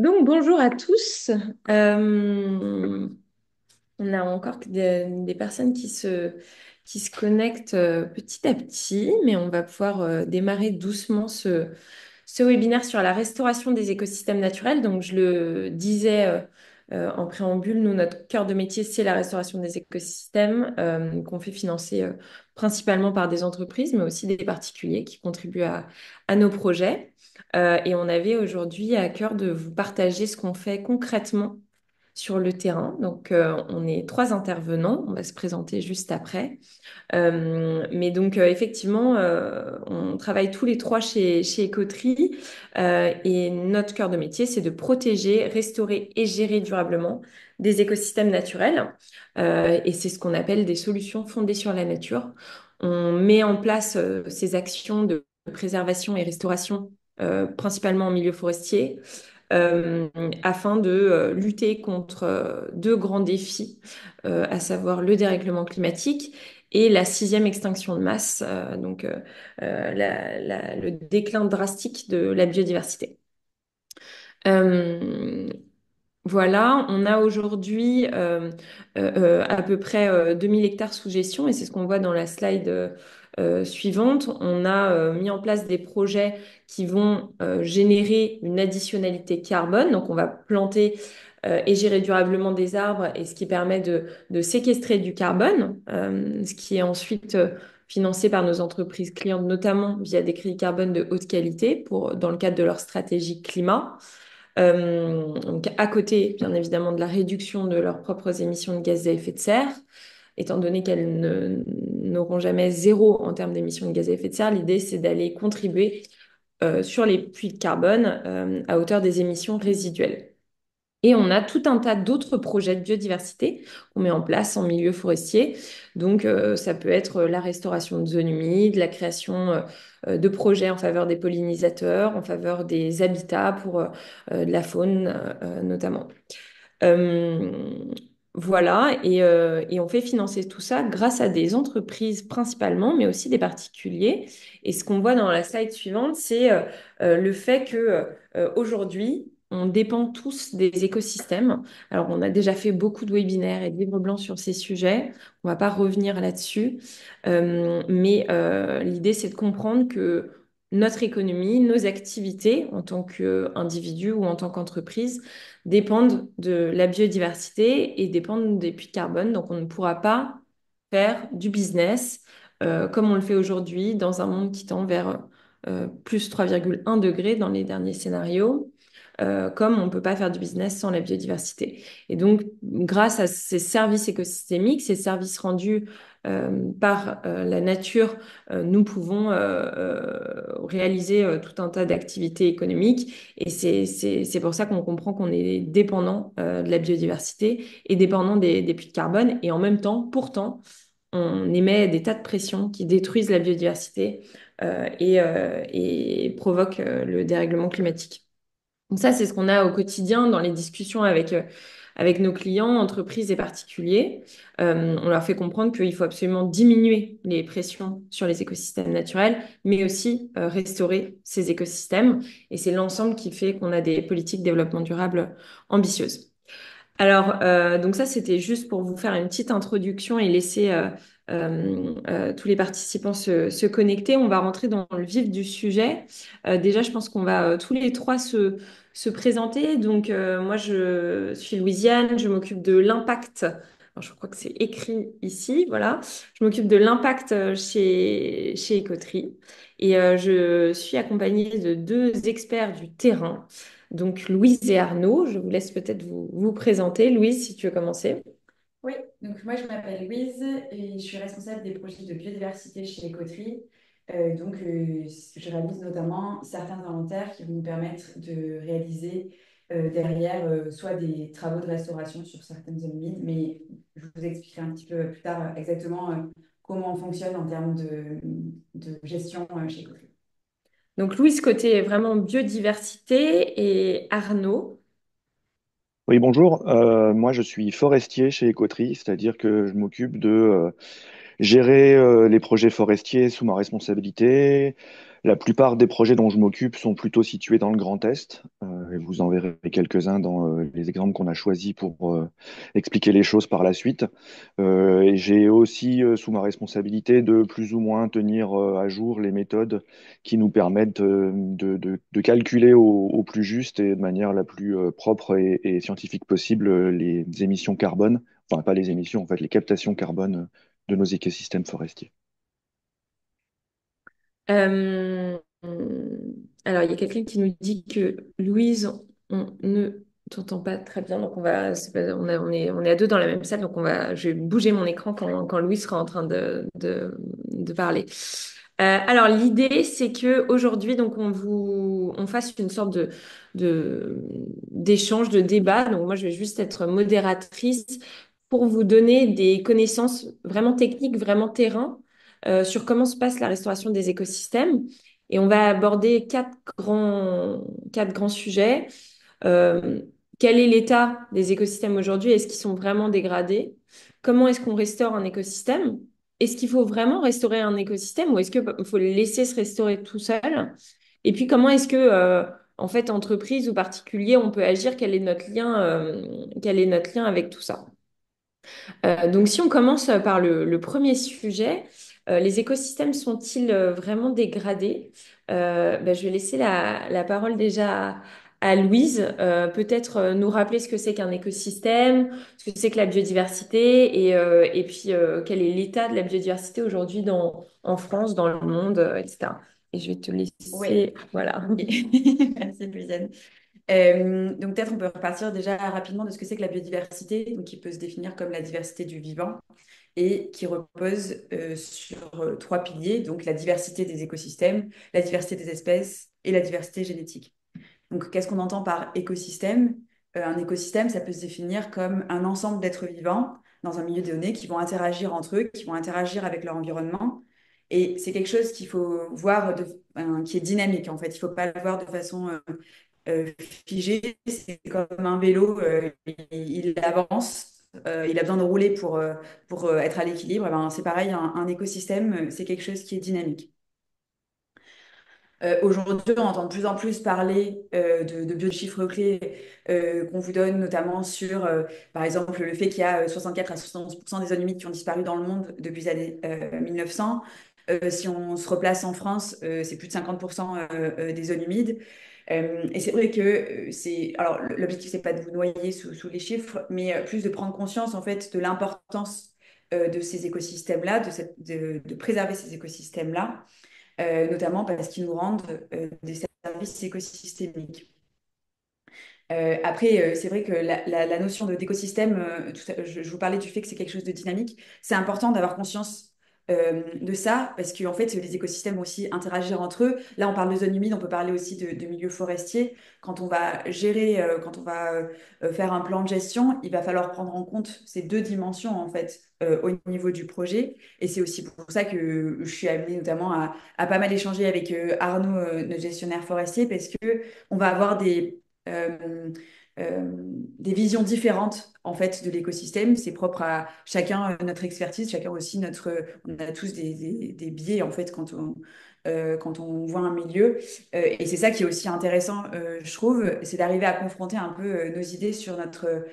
Donc, bonjour à tous. Euh, on a encore des personnes qui se connectent petit à petit, mais on va pouvoir démarrer doucement ce webinaire sur la restauration des écosystèmes naturels. Donc, je le disais en préambule, nous, notre cœur de métier, c'est la restauration des écosystèmes qu'on fait financer principalement par des entreprises, mais aussi des particuliers qui contribuent à nos projets. Et on avait aujourd'hui à cœur de vous partager ce qu'on fait concrètement sur le terrain. Donc, on est trois intervenants. On va se présenter juste après. Mais donc, effectivement, on travaille tous les trois chez Écoterie. Et notre cœur de métier, c'est de protéger, restaurer et gérer durablement des écosystèmes naturels. Et c'est ce qu'on appelle des solutions fondées sur la nature. On met en place ces actions de préservation et restauration, principalement en milieu forestier, euh, afin de lutter contre deux grands défis, à savoir le dérèglement climatique et la sixième extinction de masse, le déclin drastique de la biodiversité. Euh, voilà, on a aujourd'hui à peu près 2000 hectares sous gestion et c'est ce qu'on voit dans la slide suivante. On a mis en place des projets qui vont générer une additionnalité carbone. Donc, on va planter et gérer durablement des arbres et ce qui permet de séquestrer du carbone, ce qui est ensuite financé par nos entreprises clientes, notamment via des crédits carbone de haute qualité dans le cadre de leur stratégie climat. Donc à côté, bien évidemment, de la réduction de leurs propres émissions de gaz à effet de serre, étant donné qu'elles n'auront jamais zéro en termes d'émissions de gaz à effet de serre, l'idée, c'est d'aller contribuer sur les puits de carbone à hauteur des émissions résiduelles. Et on a tout un tas d'autres projets de biodiversité qu'on met en place en milieu forestier. Donc, ça peut être la restauration de zones humides, la création de projets en faveur des pollinisateurs, en faveur des habitats pour de la faune notamment. Euh, voilà, et on fait financer tout ça grâce à des entreprises principalement, mais aussi des particuliers. Et ce qu'on voit dans la slide suivante, c'est le fait que aujourd'hui, on dépend tous des écosystèmes. Alors, on a déjà fait beaucoup de webinaires et de livres blancs sur ces sujets. On va pas revenir là-dessus. Mais l'idée, c'est de comprendre que notre économie, nos activités en tant qu'individu ou en tant qu'entreprise, dépendent de la biodiversité et dépendent des puits de carbone. Donc, on ne pourra pas faire du business comme on le fait aujourd'hui dans un monde qui tend vers plus 3,1 degrés dans les derniers scénarios, comme on ne peut pas faire du business sans la biodiversité. Et donc, grâce à ces services écosystémiques, ces services rendus par la nature, nous pouvons réaliser tout un tas d'activités économiques et c'est pour ça qu'on comprend qu'on est dépendant de la biodiversité et dépendant des puits de carbone. Et en même temps, pourtant, on émet des tas de pressions qui détruisent la biodiversité et provoquent le dérèglement climatique. Donc ça, c'est ce qu'on a au quotidien dans les discussions avec nos clients, entreprises et particuliers. On leur fait comprendre qu'il faut absolument diminuer les pressions sur les écosystèmes naturels, mais aussi restaurer ces écosystèmes. Et c'est l'ensemble qui fait qu'on a des politiques de développement durable ambitieuses. Alors, donc ça, c'était juste pour vous faire une petite introduction et laisser tous les participants se connecter. On va rentrer dans le vif du sujet. Déjà, je pense qu'on va tous les trois se présenter. Donc, moi, je suis Louisiane, je m'occupe de l'impact. Alors, je crois que c'est écrit ici, voilà. Je m'occupe de l'impact chez Écoterie. Et je suis accompagnée de deux experts du terrain. Donc, Louise et Arnaud, je vous laisse peut-être vous présenter. Louise, si tu veux commencer. Oui, donc moi je m'appelle Louise et je suis responsable des projets de biodiversité chez Écoterie. Je réalise notamment certains inventaires qui vont nous permettre de réaliser derrière soit des travaux de restauration sur certaines zones humides, mais je vous expliquerai un petit peu plus tard exactement comment on fonctionne en termes de gestion chez Écoterie. Donc, Louise, côté vraiment biodiversité et Arnaud. Oui, bonjour. Moi, je suis forestier chez Écoterie, c'est-à-dire que je m'occupe de gérer les projets forestiers sous ma responsabilité, La plupart des projets dont je m'occupe sont plutôt situés dans le Grand Est. Et vous en verrez quelques-uns dans les exemples qu'on a choisis pour expliquer les choses par la suite. Et j'ai aussi sous ma responsabilité de plus ou moins tenir à jour les méthodes qui nous permettent de calculer au plus juste et de manière la plus propre et scientifique possible les émissions carbone, enfin pas les émissions, en fait, les captations carbone de nos écosystèmes forestiers. Euh, alors, il y a quelqu'un qui nous dit que Louise, on ne t'entend pas très bien, donc on est à deux dans la même salle, donc je vais bouger mon écran quand Louise sera en train de parler. Alors, l'idée, c'est que aujourd'hui, donc, on fasse une sorte d'échange, de débat. Donc, moi, je vais juste être modératrice pour vous donner des connaissances vraiment techniques, vraiment terrain sur comment se passe la restauration des écosystèmes. Et on va aborder quatre grands sujets. Euh, Quel est l'état des écosystèmes aujourd'hui? Est-ce qu'ils sont vraiment dégradés? Comment est-ce qu'on restaure un écosystème? Est-ce qu'il faut vraiment restaurer un écosystème ou est-ce qu'il faut le laisser se restaurer tout seul? Et puis, comment est-ce que, en fait, entreprise ou particulier, on peut agir? Quel est notre lien avec tout ça? Donc, si on commence par le premier sujet, les écosystèmes sont-ils vraiment dégradés? Je vais laisser la parole déjà à Louise, peut-être nous rappeler ce que c'est qu'un écosystème, ce que c'est que la biodiversité et puis quel est l'état de la biodiversité aujourd'hui en France, dans le monde, etc. Et je vais te Oui, laisser, voilà. merci Louisiane. Donc peut-être on peut repartir déjà rapidement de ce que c'est que la biodiversité, donc qui peut se définir comme la diversité du vivant et qui repose sur trois piliers, donc la diversité des écosystèmes, la diversité des espèces et la diversité génétique. Donc qu'est-ce qu'on entend par écosystème? Un écosystème, ça peut se définir comme un ensemble d'êtres vivants dans un milieu donné qui vont interagir entre eux, qui vont interagir avec leur environnement. Et c'est quelque chose qu'il faut voir qui est dynamique en fait. Il ne faut pas le voir de façon figé, c'est comme un vélo, il avance, il a besoin de rouler pour être à l'équilibre. Eh ben, c'est pareil, un écosystème, c'est quelque chose qui est dynamique. Aujourd'hui, on entend de plus en plus parler de biochiffres clés qu'on vous donne, notamment sur, par exemple, le fait qu'il y a 64 à 71% des zones humides qui ont disparu dans le monde depuis les années 1900. Si on se replace en France, c'est plus de 50% des zones humides. Et c'est vrai que Alors, l'objectif, c'est pas de vous noyer sous les chiffres, mais plus de prendre conscience, en fait, de l'importance de ces écosystèmes-là, de préserver ces écosystèmes-là notamment parce qu'ils nous rendent des services écosystémiques. Après, c'est vrai que la notion d'écosystème, je vous parlais du fait que c'est quelque chose de dynamique, c'est important d'avoir conscience de ça, parce qu'en fait, les écosystèmes aussi interagir entre eux. Là, on parle de zones humides, on peut parler aussi de milieux forestiers. Quand on va gérer, quand on va faire un plan de gestion, il va falloir prendre en compte ces deux dimensions, en fait, au niveau du projet. Et c'est aussi pour ça que je suis amenée notamment à pas mal échanger avec Arnaud, notre gestionnaire forestier, parce que on va avoir euh, des visions différentes en fait de l'écosystème. C'est propre à chacun notre expertise, chacun aussi on a tous des biais en fait quand on voit un milieu. Et c'est ça qui est aussi intéressant, je trouve, c'est d'arriver à confronter un peu nos idées sur notre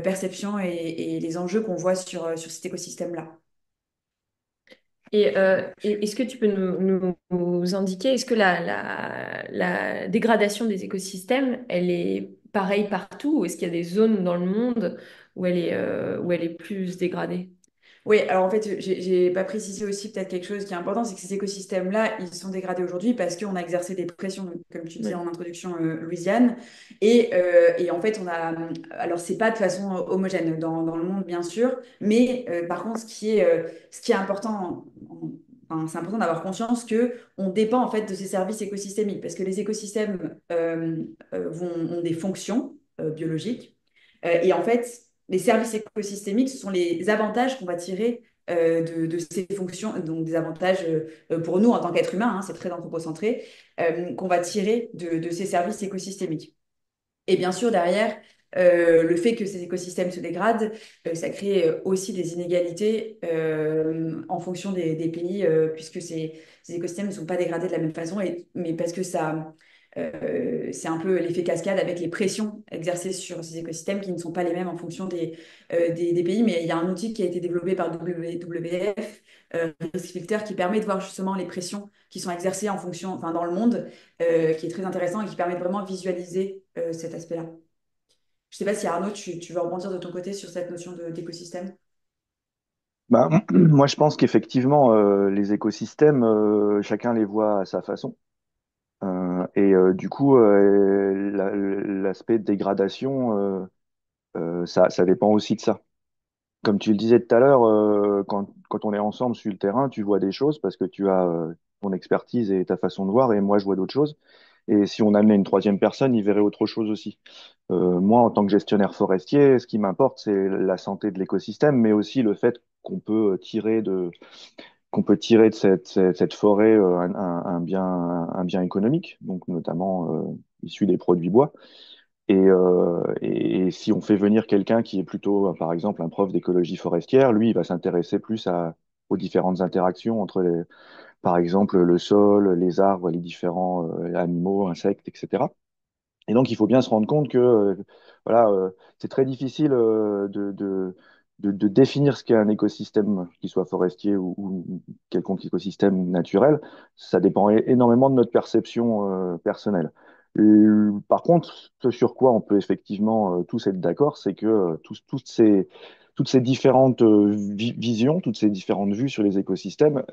perception et les enjeux qu'on voit sur cet écosystème-là. Et est-ce que tu peux nous indiquer, est-ce que la dégradation des écosystèmes, elle est pareille partout, ou est-ce qu'il y a des zones dans le monde où elle est plus dégradée? Oui, alors en fait, j'ai pas précisé aussi peut-être quelque chose qui est important, c'est que ces écosystèmes-là, ils sont dégradés aujourd'hui parce qu'on a exercé des pressions, donc, comme tu disais Ouais. en introduction, Louisiane. Et en fait, alors c'est pas de façon homogène dans le monde, bien sûr, mais par contre, ce qui est important, enfin, c'est important d'avoir conscience que on dépend en fait de ces services écosystémiques parce que les écosystèmes ont des fonctions biologiques. Et en fait, les services écosystémiques, ce sont les avantages qu'on va tirer de ces fonctions, donc des avantages pour nous en tant qu'êtres humains, hein, c'est très anthropocentré, qu'on va tirer de ces services écosystémiques. Et bien sûr, derrière, Le fait que ces écosystèmes se dégradent, ça crée aussi des inégalités en fonction des pays, puisque ces écosystèmes ne sont pas dégradés de la même façon, mais parce que c'est un peu l'effet cascade avec les pressions exercées sur ces écosystèmes qui ne sont pas les mêmes en fonction des pays. Mais il y a un outil qui a été développé par WWF, Risk Filter, qui permet de voir justement les pressions qui sont exercées en fonction, enfin, dans le monde, qui est très intéressant et qui permet de vraiment visualiser cet aspect-là. Je sais pas si Arnaud, tu veux rebondir de ton côté sur cette notion d'écosystème. Bah, moi, je pense qu'effectivement, les écosystèmes, chacun les voit à sa façon. Du coup, l'aspect de dégradation, ça dépend aussi de ça. Comme tu le disais tout à l'heure, quand on est ensemble sur le terrain, tu vois des choses parce que tu as ton expertise et ta façon de voir, et moi, je vois d'autres choses. Et si on amenait une troisième personne, il verrait autre chose aussi. Moi, en tant que gestionnaire forestier, ce qui m'importe, c'est la santé de l'écosystème, mais aussi le fait qu'on peut tirer de cette forêt un bien économique, donc notamment issu des produits bois. Et si on fait venir quelqu'un qui est plutôt, par exemple, un prof d'écologie forestière, lui, il va s'intéresser plus aux différentes interactions entre, par exemple, le sol, les arbres, les différents animaux, insectes, etc. Et donc, il faut bien se rendre compte que voilà, c'est très difficile de définir ce qu'est un écosystème, qu'il soit forestier ou quelconque écosystème naturel. Ça dépend énormément de notre perception personnelle. Par contre, ce sur quoi on peut effectivement tous être d'accord, c'est que toutes ces différentes visions, toutes ces différentes vues sur les écosystèmes,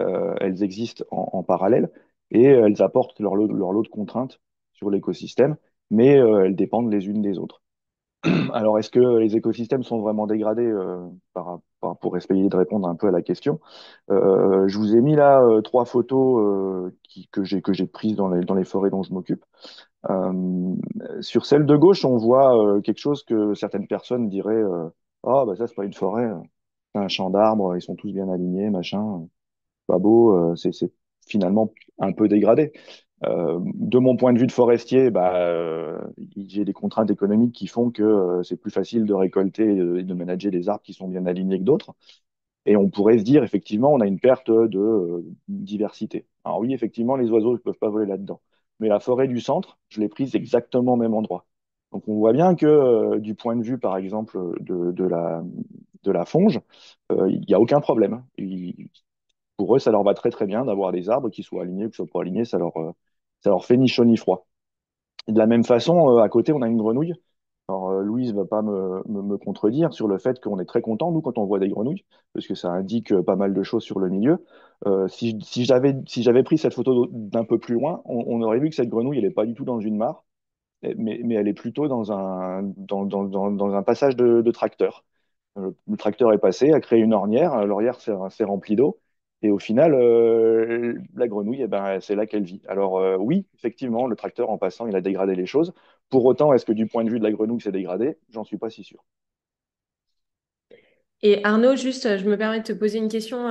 elles existent en parallèle et elles apportent leur lot de contraintes sur l'écosystème, mais elles dépendent les unes des autres. Alors, est-ce que les écosystèmes sont vraiment dégradés pour essayer de répondre un peu à la question? Je vous ai mis là trois photos que j'ai prises dans les forêts dont je m'occupe. Sur celle de gauche, on voit quelque chose que certaines personnes diraient oh, bah ça, c'est pas une forêt, c'est un champ d'arbres, ils sont tous bien alignés, machin, pas beau, c'est finalement un peu dégradé. De mon point de vue de forestier, j'ai des contraintes économiques qui font que c'est plus facile de récolter et de manager des arbres qui sont bien alignés que d'autres. Et on pourrait se dire, effectivement, on a une perte de diversité. Alors oui, effectivement, les oiseaux ne peuvent pas voler là-dedans. Mais la forêt du centre, je l'ai prise exactement au même endroit. Donc on voit bien que du point de vue, par exemple, de la fonge, il n'y a aucun problème. Pour eux, ça leur va très très bien d'avoir des arbres qui soient alignés ou qui soient pas alignés, ça leur fait ni chaud ni froid. Et de la même façon, à côté, on a une grenouille. Alors, Louise va pas me contredire sur le fait qu'on est très content, nous, quand on voit des grenouilles, parce que ça indique pas mal de choses sur le milieu. Si j'avais pris cette photo d'un peu plus loin, on aurait vu que cette grenouille, elle n'est pas du tout dans une mare, mais elle est plutôt dans un passage de tracteur. Le tracteur est passé, a créé une ornière, l'ornière s'est remplie d'eau, et au final, la grenouille, eh ben, c'est là qu'elle vit. Alors oui, effectivement, le tracteur, en passant, il a dégradé les choses. Pour autant, est-ce que du point de vue de la grenouille, c'est dégradé? J'en suis pas si sûr. Et Arnaud, juste, je me permets de te poser une question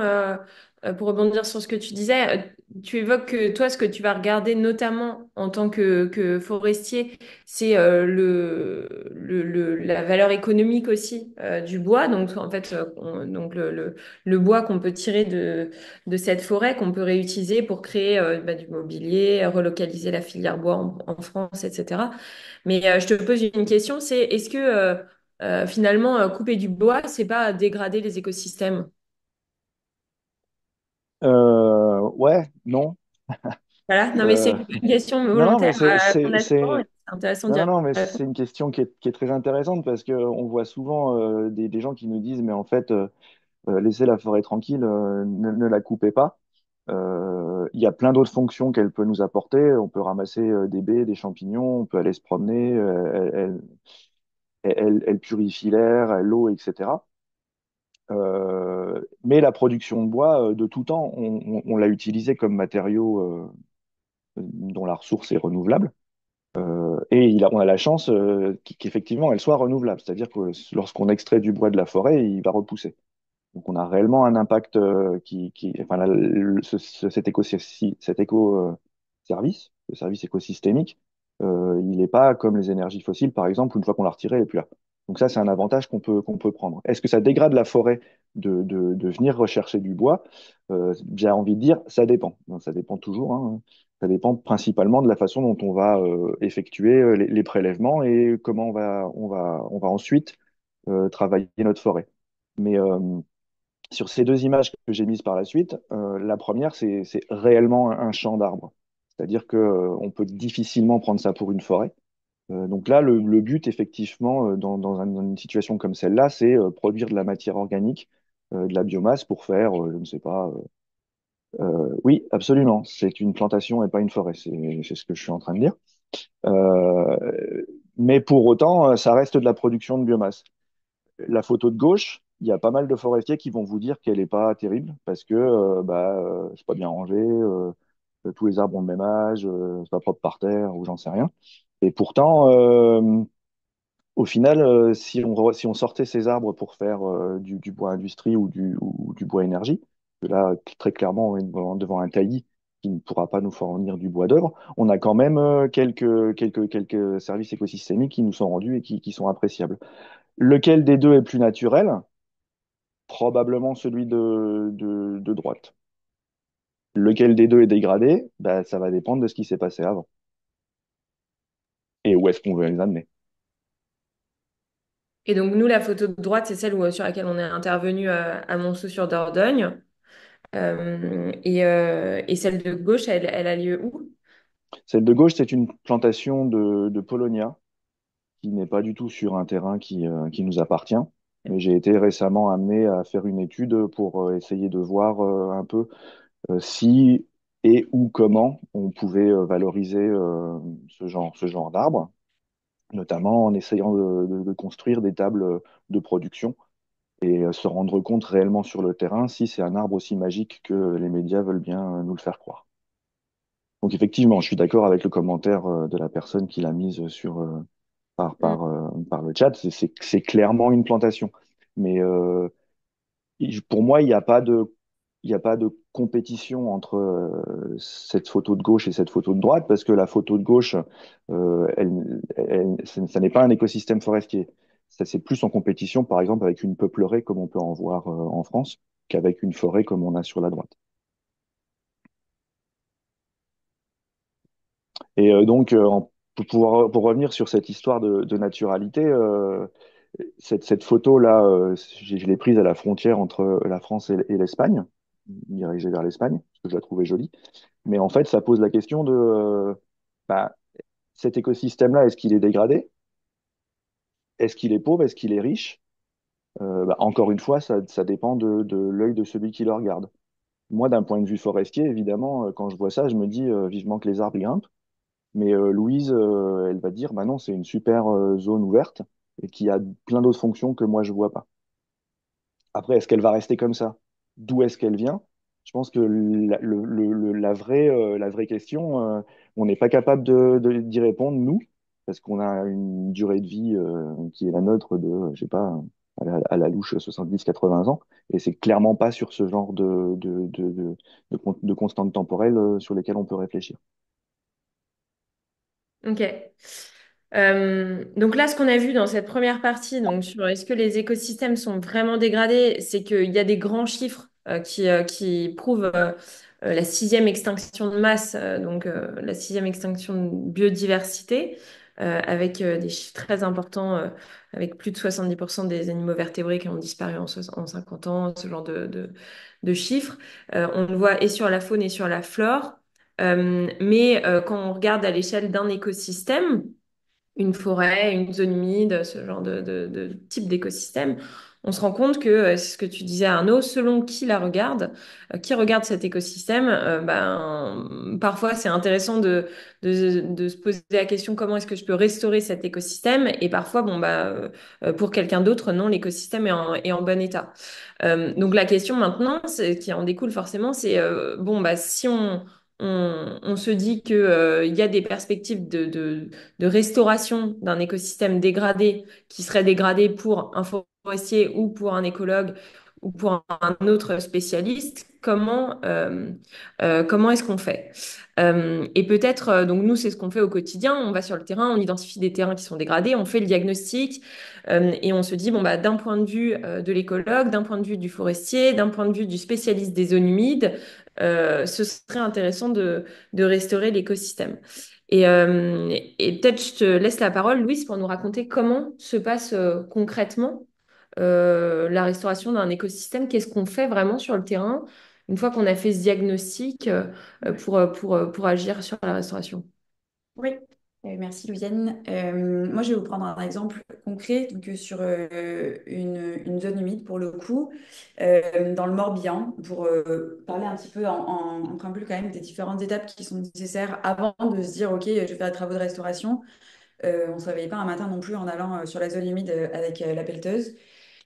pour rebondir sur ce que tu disais. Tu évoques que toi, ce que tu vas regarder notamment en tant que forestier, c'est la valeur économique aussi du bois. Donc, en fait, donc le bois qu'on peut tirer de cette forêt, qu'on peut réutiliser pour créer du mobilier, relocaliser la filière bois en France, etc. Mais je te pose une question, c'est est-ce que finalement, couper du bois, c'est pas dégrader les écosystèmes? Ouais, non. Voilà, non mais c'est Euh, une question non, non, mais volontaire à ton action, et c'est intéressant d'y non, non, mais répondre. c'est une question qui est très intéressante parce qu'on voit souvent des gens qui nous disent, mais en fait, laissez la forêt tranquille, ne la coupez pas. Il y a plein d'autres fonctions qu'elle peut nous apporter. On peut ramasser des baies, des champignons, on peut aller se promener, elle purifie l'air, l'eau, etc. Mais la production de bois, de tout temps, on l'a utilisée comme matériau dont la ressource est renouvelable. On a la chance qu'effectivement, elle soit renouvelable. C'est-à-dire que lorsqu'on extrait du bois de la forêt, il va repousser. Donc, on a réellement un impact enfin, cet éco-service, ce service écosystémique, Il n'est pas comme les énergies fossiles, par exemple, où une fois qu'on l'a retiré, il n'est plus là. Donc ça, c'est un avantage qu'on peut prendre. Est-ce que ça dégrade la forêt de venir rechercher du bois? J'ai envie de dire, ça dépend. Ben, ça dépend toujours, hein. Ça dépend principalement de la façon dont on va effectuer les prélèvements et comment on va ensuite travailler notre forêt. Mais sur ces deux images que j'ai mises par la suite, la première, c'est réellement un champ d'arbres. C'est-à-dire que, on peut difficilement prendre ça pour une forêt. Donc là, le but, effectivement, dans une situation comme celle-là, c'est produire de la matière organique, de la biomasse pour faire, je ne sais pas. Oui, absolument. C'est une plantation et pas une forêt. C'est ce que je suis en train de dire. Euh, mais pour autant, ça reste de la production de biomasse. La photo de gauche, il y a pas mal de forestiers qui vont vous dire qu'elle n'est pas terrible parce que c'est pas bien rangé, tous les arbres ont le même âge, c'est pas propre par terre ou j'en sais rien. Et pourtant, au final, si on sortait ces arbres pour faire du bois industrie ou du bois énergie, que là, très clairement, on est devant un taillis qui ne pourra pas nous fournir du bois d'œuvre, on a quand même quelques services écosystémiques qui nous sont rendus et qui sont appréciables. Lequel des deux est plus naturel? Probablement celui de droite. Lequel des deux est dégradé? Bah, ça va dépendre de ce qui s'est passé avant et où est-ce qu'on veut les amener. Et donc, nous, la photo de droite, c'est celle sur laquelle on est intervenu à Monceau-sur-Dordogne. Et celle de gauche, elle a lieu où? Celle de gauche, c'est une plantation de Polonia qui n'est pas du tout sur un terrain qui nous appartient. Mais j'ai été récemment amené à faire une étude pour essayer de voir un peu si et ou comment on pouvait valoriser ce genre d'arbre, notamment en essayant de construire des tables de production et se rendre compte réellement sur le terrain si c'est un arbre aussi magique que les médias veulent bien nous le faire croire. Donc effectivement, je suis d'accord avec le commentaire de la personne qui l'a mise par le chat. C'est clairement une plantation. Mais pour moi, il n'y a pas de compétition entre cette photo de gauche et cette photo de droite, parce que la photo de gauche, ça n'est pas un écosystème forestier. Ça, c'est plus en compétition, par exemple, avec une peuplerée comme on peut en voir en France, qu'avec une forêt comme on a sur la droite. Et donc, pour revenir sur cette histoire de naturalité, cette photo-là, je l'ai prise à la frontière entre la France et l'Espagne, dirigée vers l'Espagne, parce que je la trouvais jolie. Mais en fait, ça pose la question de bah, cet écosystème-là, est-ce qu'il est dégradé? Est-ce qu'il est pauvre? Est-ce qu'il est riche? Encore une fois, ça dépend de l'œil de celui qui le regarde. Moi, d'un point de vue forestier, évidemment, quand je vois ça, je me dis vivement que les arbres grimpent. Mais Louise, elle va dire, bah non, c'est une super zone ouverte et qui a plein d'autres fonctions que moi je vois pas. Après, est-ce qu'elle va rester comme ça? D'où est-ce qu'elle vient? Je pense que la vraie question, on n'est pas capable d'y répondre, nous, parce qu'on a une durée de vie qui est la nôtre de, je sais pas, à la louche 70-80 ans, et c'est clairement pas sur ce genre de constantes temporelles sur lesquelles on peut réfléchir. Ok. Donc là, ce qu'on a vu dans cette première partie, donc sur est-ce que les écosystèmes sont vraiment dégradés, c'est qu'il y a des grands chiffres qui prouvent la sixième extinction de masse, la sixième extinction de biodiversité, avec des chiffres très importants, avec plus de 70% des animaux vertébrés qui ont disparu en 50 ans, ce genre de chiffres. On le voit et sur la faune et sur la flore. Mais quand on regarde à l'échelle d'un écosystème, une forêt, une zone humide, ce genre de type d'écosystème, on se rend compte que, c'est ce que tu disais Arnaud, selon qui regarde cet écosystème, parfois c'est intéressant de se poser la question comment est-ce que je peux restaurer cet écosystème et parfois, pour quelqu'un d'autre, non, l'écosystème est en bon état. Donc la question maintenant, qui en découle forcément, c'est si on se dit que, il y a des perspectives de restauration d'un écosystème dégradé qui serait dégradé pour un forestier ou pour un écologue ou pour un autre spécialiste. comment est-ce qu'on fait? Et peut-être, donc nous, c'est ce qu'on fait au quotidien. On va sur le terrain, on identifie des terrains qui sont dégradés, on fait le diagnostic et on se dit, bon, bah, d'un point de vue de l'écologue, d'un point de vue du forestier, d'un point de vue du spécialiste des zones humides, ce serait intéressant de restaurer l'écosystème. Et peut-être je te laisse la parole, Louise, pour nous raconter comment se passe concrètement la restauration d'un écosystème. Qu'est-ce qu'on fait vraiment sur le terrain une fois qu'on a fait ce diagnostic pour agir sur la restauration? Oui, merci Louisiane. Moi, je vais vous prendre un exemple concret sur une zone humide pour le coup, dans le Morbihan, pour parler un petit peu en préambule quand même des différentes étapes qui sont nécessaires avant de se dire, OK, je vais faire des travaux de restauration. On ne se réveillait pas un matin non plus en allant sur la zone humide avec la pelleteuse.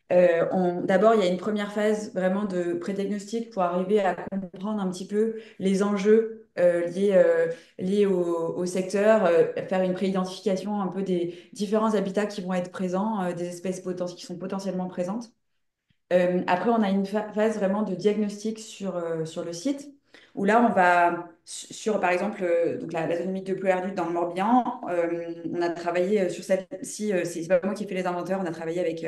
D'abord, il y a une première phase vraiment de pré-diagnostic pour arriver à comprendre un petit peu les enjeux liés au secteur, faire une pré-identification un peu des différents habitats qui vont être présents, des espèces qui sont potentiellement présentes. Après, on a une phase vraiment de diagnostic sur le site, où là, on va sur, par exemple, donc la zone humide de Pleuherlutte dans le Morbihan. On a travaillé sur celle-ci, c'est pas moi qui ai fait les inventaires, on a travaillé avec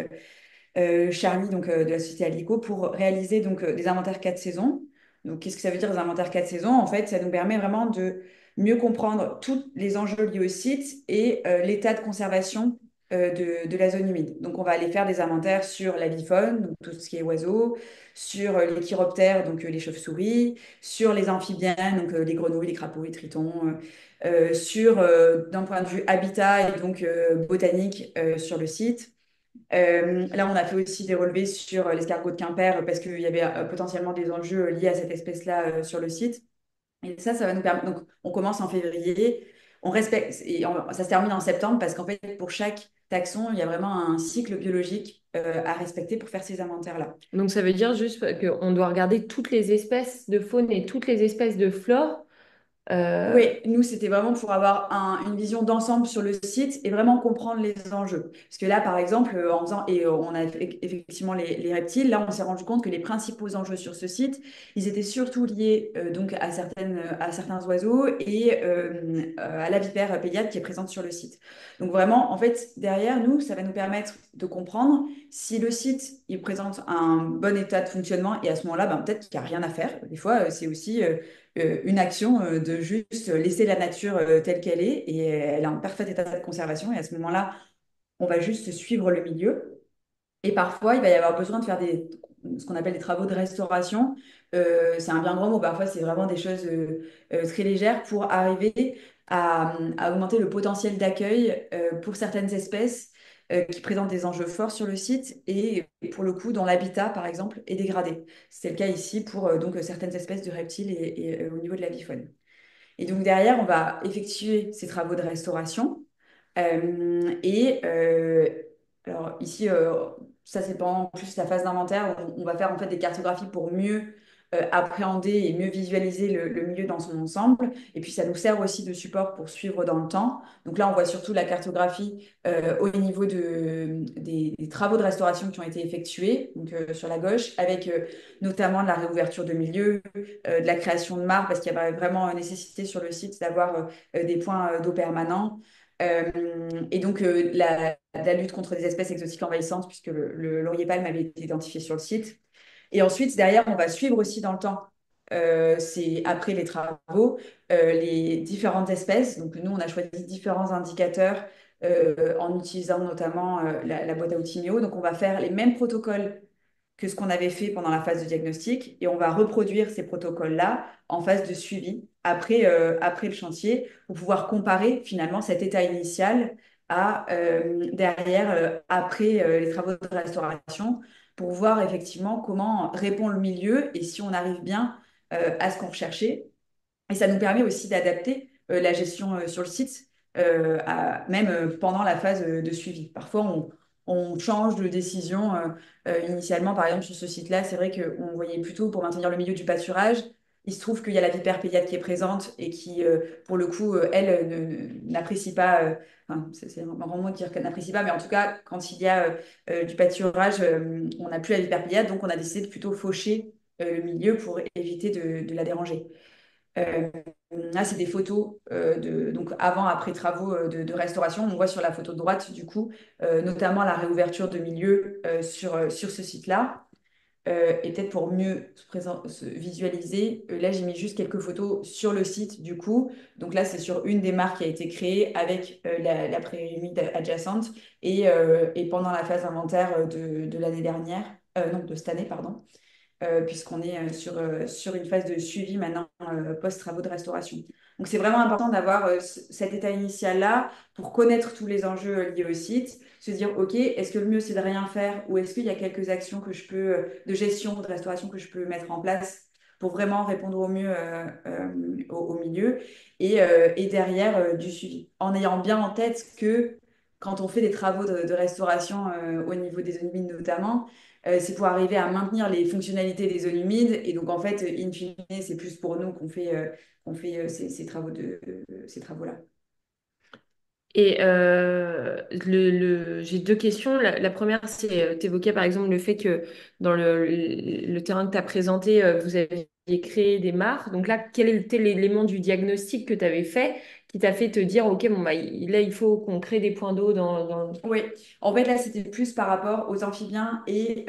Charlie de la société Alico pour réaliser des inventaires 4 saisons. Donc, qu'est-ce que ça veut dire des inventaires 4 saisons? En fait, ça nous permet vraiment de mieux comprendre tous les enjeux liés au site et l'état de conservation de la zone humide. Donc, on va aller faire des inventaires sur l'avifaune, donc tout ce qui est oiseaux, sur les chiroptères, donc les chauves-souris, sur les amphibiennes, donc les grenouilles, les crapauds, les tritons, d'un point de vue habitat et donc botanique sur le site. Là, on a fait aussi des relevés sur l'escargot de Quimper parce qu'il y avait potentiellement des enjeux liés à cette espèce-là sur le site. Et ça va nous permettre. Donc, on commence en février, on respecte, ça se termine en septembre parce qu'en fait, pour chaque taxon, il y a vraiment un cycle biologique à respecter pour faire ces inventaires-là. Donc ça veut dire juste qu'on doit regarder toutes les espèces de faune et toutes les espèces de flore. Euh, Oui, nous, c'était vraiment pour avoir une vision d'ensemble sur le site et vraiment comprendre les enjeux. Parce que là, par exemple, en faisant, on a effectivement les reptiles, là, on s'est rendu compte que les principaux enjeux sur ce site, ils étaient surtout liés donc à certains oiseaux et à la vipère pédiatre qui est présente sur le site. Donc vraiment, en fait, derrière nous, ça va nous permettre de comprendre si le site, il présente un bon état de fonctionnement et à ce moment-là, ben, peut-être qu'il n'y a rien à faire. Des fois, c'est aussi une action de juste laisser la nature telle qu'elle est et elle est en parfait état de conservation. Et à ce moment-là, on va juste suivre le milieu. Et parfois, il va y avoir besoin de faire ce qu'on appelle des travaux de restauration. C'est un bien grand mot. Parfois, c'est vraiment des choses très légères pour arriver à augmenter le potentiel d'accueil pour certaines espèces qui présentent des enjeux forts sur le site et pour le coup, dont l'habitat, par exemple, est dégradé. C'est le cas ici pour certaines espèces de reptiles et au niveau de la bifaune. Et donc derrière, on va effectuer ces travaux de restauration. Alors ici, ça c'est pendant plus la phase d'inventaire, où on va faire en fait des cartographies pour mieux appréhender et mieux visualiser le milieu dans son ensemble. Et puis ça nous sert aussi de support pour suivre dans le temps. Donc là, on voit surtout la cartographie au niveau des travaux de restauration qui ont été effectués, donc sur la gauche, avec notamment de la réouverture de milieux, de la création de mares, parce qu'il y avait vraiment nécessité sur le site d'avoir des points d'eau permanents. Et donc, la lutte contre des espèces exotiques envahissantes, puisque le laurier palme avait été identifié sur le site. Et ensuite, derrière, on va suivre aussi dans le temps, c'est après les travaux, les différentes espèces. Donc, nous, on a choisi différents indicateurs en utilisant notamment la boîte à outils Mio. Donc, on va faire les mêmes protocoles que ce qu'on avait fait pendant la phase de diagnostic et on va reproduire ces protocoles-là en phase de suivi après le chantier pour pouvoir comparer finalement cet état initial à derrière, après les travaux de restauration pour voir effectivement comment répond le milieu et si on arrive bien à ce qu'on recherchait. Et ça nous permet aussi d'adapter la gestion sur le site, même pendant la phase de suivi. Parfois, on change de décision. Initialement, par exemple, sur ce site-là, c'est vrai qu'on voyait plutôt pour maintenir le milieu du pâturage. Il se trouve qu'il y a la vipère pédiatre qui est présente et qui, pour le coup, elle, n'apprécie pas. Enfin, c'est un grand mot de dire qu'elle n'apprécie pas, mais en tout cas, quand il y a du pâturage, on n'a plus la vipère pédiatre, donc on a décidé de plutôt faucher le milieu pour éviter de la déranger. Euh, Là, c'est des photos donc avant, après travaux de restauration. On voit sur la photo de droite, du coup, notamment la réouverture de milieu sur ce site-là. Et peut-être pour mieux se visualiser, là j'ai mis juste quelques photos sur le site du coup. Donc là c'est sur une des marques qui a été créée avec la prairie humide adjacente et pendant la phase inventaire de l'année dernière, non de cette année pardon, puisqu'on est sur une phase de suivi maintenant post-travaux de restauration. Donc c'est vraiment important d'avoir cet état initial-là pour connaître tous les enjeux liés au site, se dire, OK, est-ce que le mieux c'est de rien faire ou est-ce qu'il y a quelques actions que je peux, de gestion ou de restauration que je peux mettre en place pour vraiment répondre au mieux au milieu et derrière du suivi. En ayant bien en tête que quand on fait des travaux de restauration au niveau des zones humides notamment, c'est pour arriver à maintenir les fonctionnalités des zones humides. Et donc, en fait, in fine, c'est plus pour nous qu'on fait ces travaux ces travaux-là. Et j'ai deux questions. La première, c'est, tu évoquais par exemple le fait que dans le terrain que tu as présenté, vous aviez créé des mares. Donc là, quel était l'élément du diagnostic que tu avais fait qui t'a fait te dire, OK, bon, bah, là, il faut qu'on crée des points d'eau Oui, en fait, là, c'était plus par rapport aux amphibiens et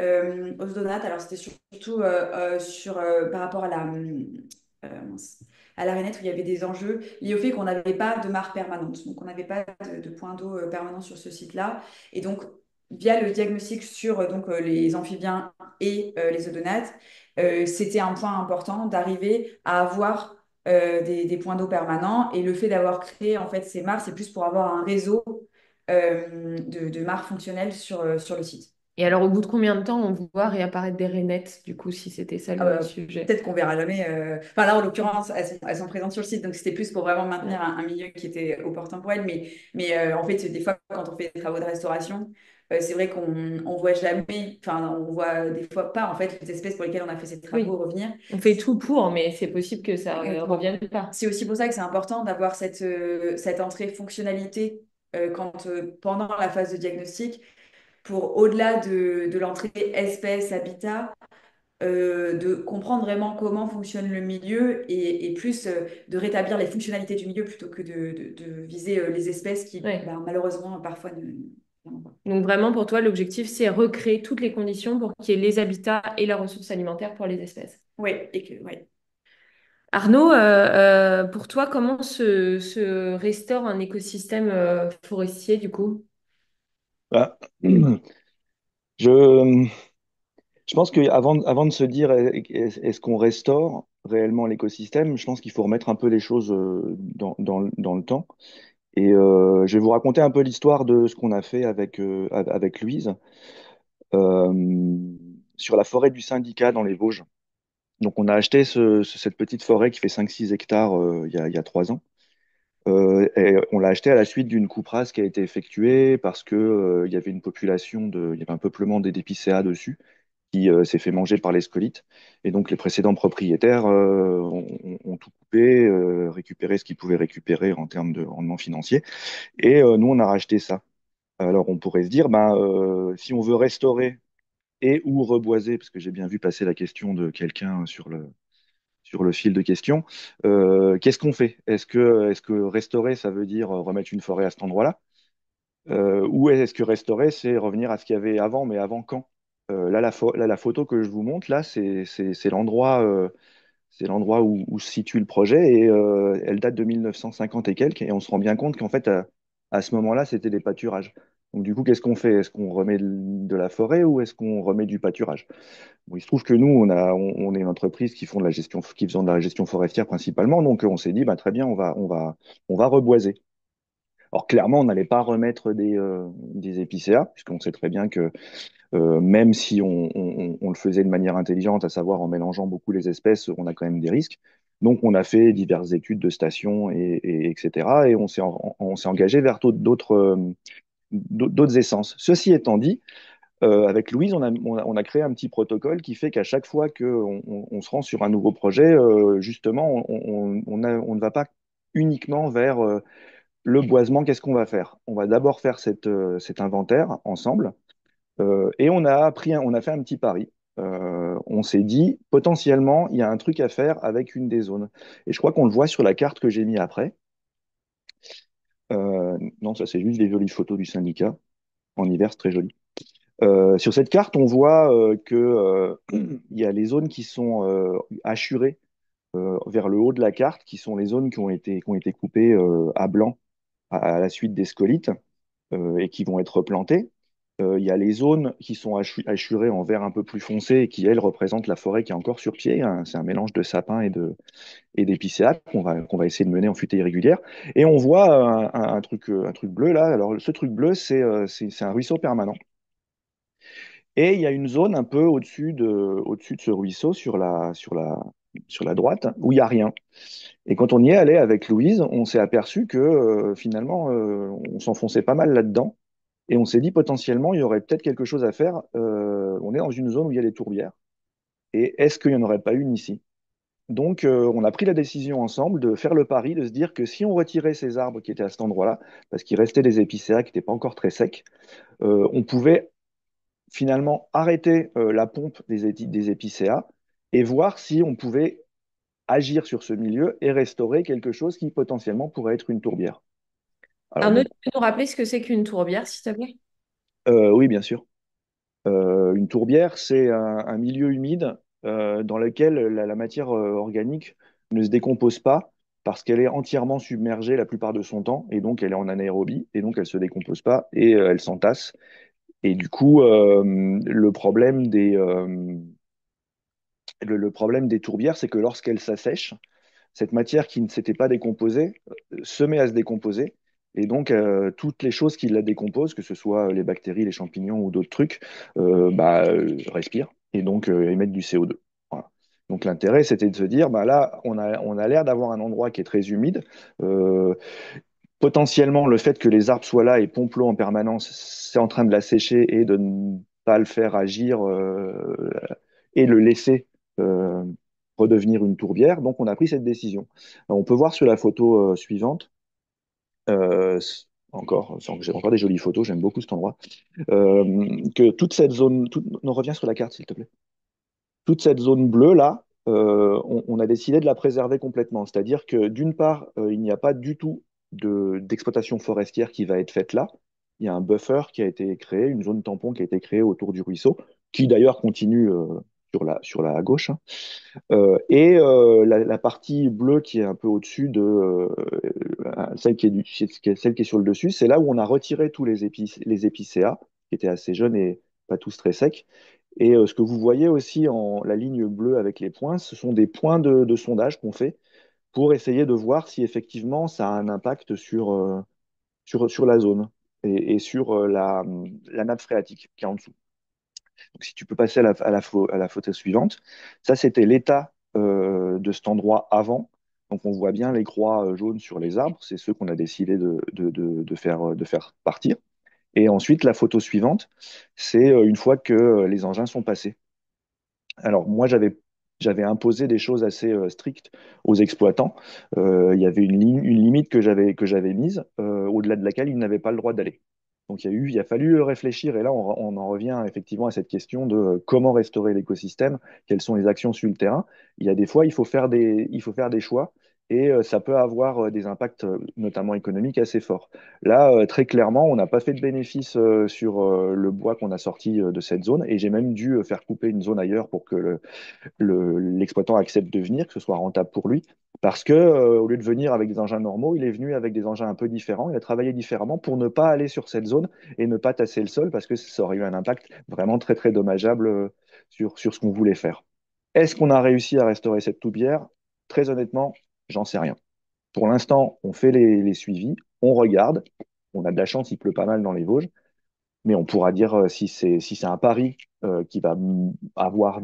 aux zoonates. Alors, c'était surtout par rapport à mince, à la rainette où il y avait des enjeux liés au fait qu'on n'avait pas de mare permanente. Donc, on n'avait pas de point d'eau permanent sur ce site-là. Et donc, via le diagnostic sur les amphibiens et les odonates, c'était un point important d'arriver à avoir des points d'eau permanents. Et le fait d'avoir créé en fait ces mares, c'est plus pour avoir un réseau de marques fonctionnelles sur le site. Et alors, au bout de combien de temps on voit réapparaître des rainettes, du coup, si c'était ça Ah le bah, sujet? peut-être qu'on verra jamais. Enfin là, en l'occurrence, elles sont présentes sur le site, donc c'était plus pour vraiment maintenir Ouais. un milieu qui était opportun pour elles. Mais en fait, des fois, quand on fait des travaux de restauration, c'est vrai qu'on voit jamais, enfin, on voit des fois pas en fait les espèces pour lesquelles on a fait ces travaux Oui, revenir. on fait tout pour, mais c'est possible que ça Exactement. revienne pas. C'est aussi pour ça que c'est important d'avoir cette entrée fonctionnalité pendant la phase de diagnostic pour au-delà de l'entrée espèce, habitat, de comprendre vraiment comment fonctionne le milieu et plus de rétablir les fonctionnalités du milieu plutôt que de viser les espèces qui, Ouais. ben, malheureusement, parfois ne... Donc vraiment, pour toi, l'objectif, c'est recréer toutes les conditions pour qu'il y ait les habitats et la ressource alimentaire pour les espèces. Oui, et que, ouais. Arnaud, pour toi, comment se restaure un écosystème forestier, du coup? Bah, je, je pense qu'avant de se dire est-ce qu'on restaure réellement l'écosystème, je pense qu'il faut remettre un peu les choses dans le temps. Et je vais vous raconter un peu l'histoire de ce qu'on a fait avec Louise euh, sur la forêt du Syndicat dans les Vosges. Donc on a acheté cette petite forêt qui fait 5-6 hectares il y a 3 ans. Et on l'a acheté à la suite d'une coupe rase qui a été effectuée parce que, il y avait une il y avait un peuplement des épicéas dessus qui s'est fait manger par les scolytes. Et donc les précédents propriétaires ont tout coupé, récupéré ce qu'ils pouvaient récupérer en termes de rendement financier. Et nous, on a racheté ça. Alors on pourrait se dire, ben, si on veut restaurer et ou reboiser, parce que j'ai bien vu passer la question de quelqu'un sur le fil de questions. Qu'est-ce qu'on fait? Est-ce que restaurer, ça veut dire remettre une forêt à cet endroit-là? Ou est-ce que restaurer, c'est revenir à ce qu'il y avait avant, mais avant quand? Là, la photo que je vous montre, là, c'est l'endroit où se situe le projet et elle date de 1950 et quelques. Et on se rend bien compte qu'en fait, à ce moment-là, c'était des pâturages. Donc, du coup, qu'est-ce qu'on fait? Est-ce qu'on remet de la forêt ou est-ce qu'on remet du pâturage? Bon, il se trouve que nous, on est une entreprise qui font de la gestion, qui faisant de la gestion forestière principalement. Donc, on s'est dit, bah, très bien, on va reboiser. Alors, clairement, on n'allait pas remettre des épicéas, puisqu'on sait très bien que même si on le faisait de manière intelligente, à savoir en mélangeant beaucoup les espèces, on a quand même des risques. Donc, on a fait diverses études de stations, etc. Et on s'est engagé vers d'autres essences. Ceci étant dit, avec Louise, on a créé un petit protocole qui fait qu'à chaque fois qu'on se rend sur un nouveau projet, justement, on ne va pas uniquement vers le boisement. Qu'est-ce qu'on va faire? On va d'abord faire cet inventaire ensemble et on a fait un petit pari. on s'est dit potentiellement il y a un truc à faire avec une des zones. Et je crois qu'on le voit sur la carte que j'ai mis après. Non, ça c'est juste des jolies photos du syndicat. En hiver, c'est très joli. Sur cette carte, on voit que il y a les zones qui sont hachurées vers le haut de la carte, qui sont les zones qui ont été coupées à blanc à la suite des scolites et qui vont être replantées. Il y a les zones qui sont hachurées en vert un peu plus foncé et qui, elles, représentent la forêt qui est encore sur pied, hein. C'est un mélange de sapins et d'épicéas qu'on va essayer de mener en futée irrégulière. Et on voit un truc bleu là. Alors, ce truc bleu, c'est un ruisseau permanent. Et il y a une zone un peu au-dessus de ce ruisseau sur la droite où il n'y a rien. Et quand on y est allé avec Louise, on s'est aperçu que finalement, on s'enfonçait pas mal là-dedans. Et on s'est dit potentiellement, il y aurait peut-être quelque chose à faire. On est dans une zone où il y a des tourbières. Et est-ce qu'il n'y en aurait pas une ici? Donc, on a pris la décision ensemble de faire le pari, de se dire que si on retirait ces arbres qui étaient à cet endroit-là, parce qu'il restait des épicéas qui n'étaient pas encore très secs, on pouvait finalement arrêter la pompe des épicéas et voir si on pouvait agir sur ce milieu et restaurer quelque chose qui potentiellement pourrait être une tourbière. Alors Arnaud, bon, tu peux nous rappeler ce que c'est qu'une tourbière, s'il te plaît? oui, bien sûr. Une tourbière, c'est un milieu humide dans lequel la matière organique ne se décompose pas parce qu'elle est entièrement submergée la plupart de son temps et donc elle est en anaérobie et donc elle se décompose pas et elle s'entasse. Et du coup, le problème des tourbières, c'est que lorsqu'elles s'assèchent, cette matière qui ne s'était pas décomposée se met à se décomposer. Et donc, toutes les choses qui la décomposent, que ce soit les bactéries, les champignons ou d'autres trucs, respirent et donc émettent du CO2. Voilà. Donc, l'intérêt, c'était de se dire, bah là, on a l'air d'avoir un endroit qui est très humide. Euh, Potentiellement, le fait que les arbres soient là et pompent l'eau en permanence, c'est en train de l'assécher et de ne pas le faire agir et le laisser euh, redevenir une tourbière. Donc, on a pris cette décision. Alors, on peut voir sur la photo suivante, euh, encore, j'ai encore des jolies photos, j'aime beaucoup cet endroit, que toute cette zone, non, reviens sur la carte, s'il te plaît. Toute cette zone bleue là, on a décidé de la préserver complètement. C'est-à-dire que d'une part, il n'y a pas du tout d'exploitation forestière qui va être faite là. Il y a un buffer qui a été créé, une zone tampon qui a été créée autour du ruisseau, qui d'ailleurs continue sur la gauche, hein. La partie bleue qui est un peu au-dessus de celle qui est sur le dessus, c'est là où on a retiré tous les épicéas, qui étaient assez jeunes et pas tous très secs. Et ce que vous voyez aussi en la ligne bleue avec les points, ce sont des points de sondage qu'on fait pour essayer de voir si effectivement ça a un impact sur la zone et sur la nappe phréatique qui est en dessous. Donc, si tu peux passer à la photo suivante, ça c'était l'état de cet endroit avant. Donc on voit bien les croix jaunes sur les arbres, c'est ceux qu'on a décidé de faire partir. Et ensuite, la photo suivante, c'est une fois que les engins sont passés. Alors moi, j'avais imposé des choses assez strictes aux exploitants. Il y avait une limite que j'avais mise, au-delà de laquelle ils n'avaient pas le droit d'aller. Donc il a fallu réfléchir, et là on en revient effectivement à cette question de comment restaurer l'écosystème, quelles sont les actions sur le terrain. Il y a des fois, il faut faire des choix, et ça peut avoir des impacts, notamment économiques, assez forts. Là, très clairement, on n'a pas fait de bénéfice sur le bois qu'on a sorti de cette zone, et j'ai même dû faire couper une zone ailleurs pour que l'exploitant accepte de venir, que ce soit rentable pour lui. Parce que, au lieu de venir avec des engins normaux, il est venu avec des engins un peu différents. Il a travaillé différemment pour ne pas aller sur cette zone et ne pas tasser le sol parce que ça aurait eu un impact vraiment très, très dommageable sur ce qu'on voulait faire. Est-ce qu'on a réussi à restaurer cette tourbière? Très honnêtement, j'en sais rien. Pour l'instant, on fait les suivis, on regarde. On a de la chance, il pleut pas mal dans les Vosges, mais on pourra dire si c'est un pari qui va avoir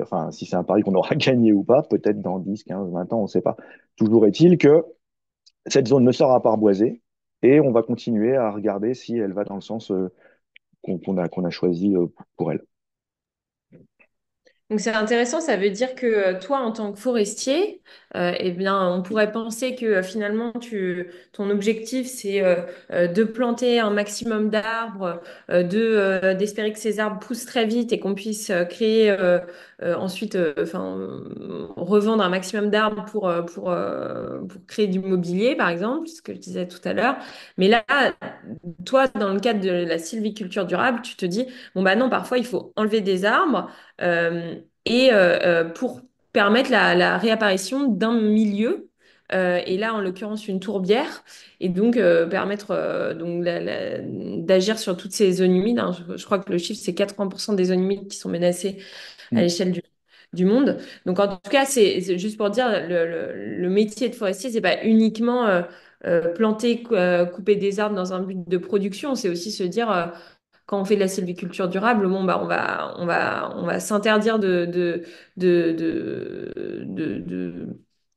enfin, si c'est un pari qu'on aura gagné ou pas, peut-être dans 10, 15, 20 ans, on ne sait pas. Toujours est-il que cette zone ne sera pas reboisée et on va continuer à regarder si elle va dans le sens qu'on a choisi pour elle. Donc c'est intéressant, ça veut dire que toi, en tant que forestier, eh bien, on pourrait penser que finalement, ton objectif, c'est de planter un maximum d'arbres, d'espérer que ces arbres poussent très vite et qu'on puisse créer ensuite, revendre un maximum d'arbres pour créer du mobilier, par exemple, ce que je disais tout à l'heure. Mais là, toi, dans le cadre de la sylviculture durable, tu te dis, bon, bah non, parfois, il faut enlever des arbres euh, pour permettre la réapparition d'un milieu. Et là, en l'occurrence, une tourbière, et donc permettre d'agir sur toutes ces zones humides, hein. Je crois que le chiffre, c'est 80% des zones humides qui sont menacées à Mm. l'échelle du monde. Donc, en tout cas, c'est juste pour dire, le métier de forestier, c'est pas uniquement planter, couper des arbres dans un but de production, c'est aussi se dire, quand on fait de la sylviculture durable, bon, bah, on va s'interdire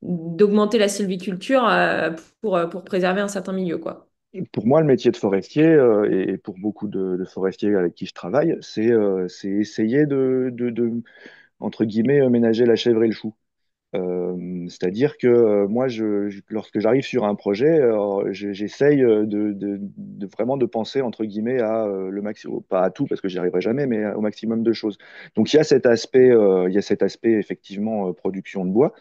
d'augmenter la sylviculture pour préserver un certain milieu, quoi. Pour moi, le métier de forestier, et pour beaucoup de forestiers avec qui je travaille, c'est essayer entre guillemets, ménager la chèvre et le chou. C'est-à-dire que moi, lorsque j'arrive sur un projet, j'essaye de vraiment de penser entre guillemets à le maximum, pas à tout parce que j'y arriverai jamais, mais au maximum de choses. Donc il y a cet aspect effectivement production de bois.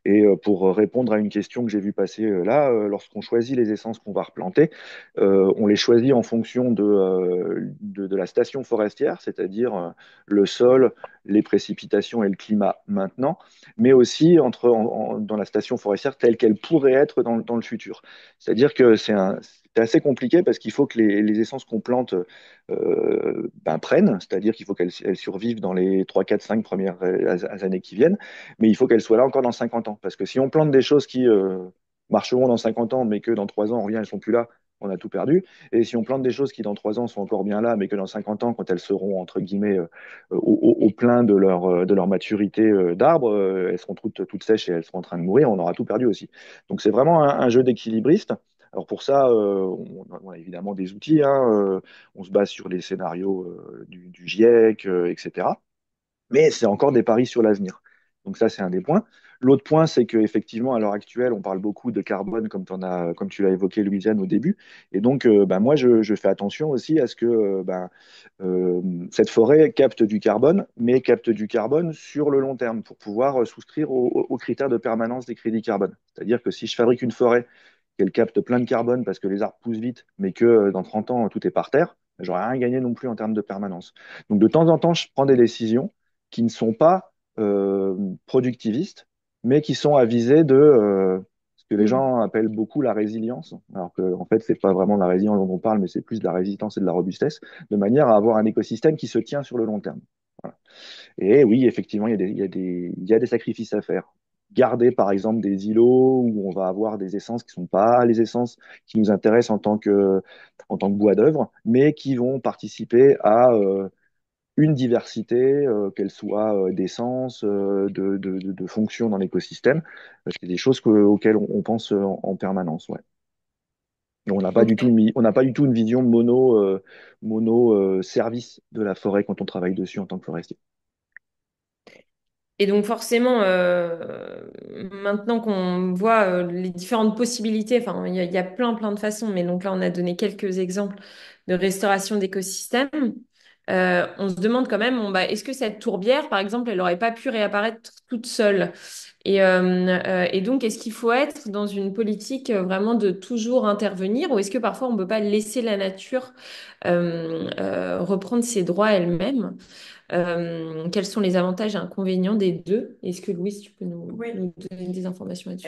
Et pour répondre à une question que j'ai vue passer là, lorsqu'on choisit les essences qu'on va replanter, on les choisit en fonction de la station forestière, c'est-à-dire le sol, les précipitations et le climat maintenant, mais aussi dans la station forestière telle qu'elle pourrait être dans le futur. C'est-à-dire que c'est assez compliqué parce qu'il faut que les essences qu'on plante prennent, c'est-à-dire qu'il faut qu'elles survivent dans les 3, 4, 5 premières années qui viennent, mais il faut qu'elles soient là encore dans 50 ans. Parce que si on plante des choses qui marcheront dans 50 ans, mais que dans 3 ans, on revient, elles sont plus là, on a tout perdu. Et si on plante des choses qui dans 3 ans sont encore bien là, mais que dans 50 ans, quand elles seront, entre guillemets, au plein de leur maturité d'arbre, elles seront toutes sèches et elles seront en train de mourir, on aura tout perdu aussi. Donc c'est vraiment un jeu d'équilibriste. Alors pour ça, on a évidemment des outils, hein, on se base sur les scénarios du GIEC, etc. Mais c'est encore des paris sur l'avenir. Donc ça, c'est un des points. L'autre point, c'est qu'effectivement, à l'heure actuelle, on parle beaucoup de carbone, comme tu l'as évoqué, Louisiane, au début. Et donc, moi, je fais attention aussi à ce que euh, cette forêt capte du carbone, mais capte du carbone sur le long terme pour pouvoir souscrire aux critères de permanence des crédits carbone. C'est-à-dire que si je fabrique une forêt qu'elle capte plein de carbone parce que les arbres poussent vite, mais que dans 30 ans, tout est par terre, j'aurais rien gagné non plus en termes de permanence. Donc, de temps en temps, je prends des décisions qui ne sont pas productivistes, mais qui sont à viser de ce que les Mm. gens appellent beaucoup la résilience, alors que en fait, c'est pas vraiment de la résilience dont on parle, mais c'est plus de la résistance et de la robustesse, de manière à avoir un écosystème qui se tient sur le long terme. Voilà. Et oui, effectivement, il y a des sacrifices à faire. Garder, par exemple, des îlots où on va avoir des essences qui ne sont pas les essences qui nous intéressent en tant que bois d'œuvre, mais qui vont participer à une diversité, qu'elle soit d'essence, de fonctions dans l'écosystème. C'est des choses auxquelles on pense en permanence. Ouais. Et on n'a pas du tout Ok. on n'a pas du tout une vision mono service de la forêt quand on travaille dessus en tant que forestier. Et donc forcément, maintenant qu'on voit les différentes possibilités, enfin, il y a plein de façons, mais donc là, on a donné quelques exemples de restauration d'écosystèmes. On se demande quand même, bon, bah, est-ce que cette tourbière, par exemple, elle n'aurait pas pu réapparaître toute seule? Et donc, est-ce qu'il faut être dans une politique vraiment de toujours intervenir, ou est-ce que parfois on ne peut pas laisser la nature reprendre ses droits elle-même? Quels sont les avantages et inconvénients des deux? Est-ce que Louise, tu peux Oui. nous donner des informations là-dessus?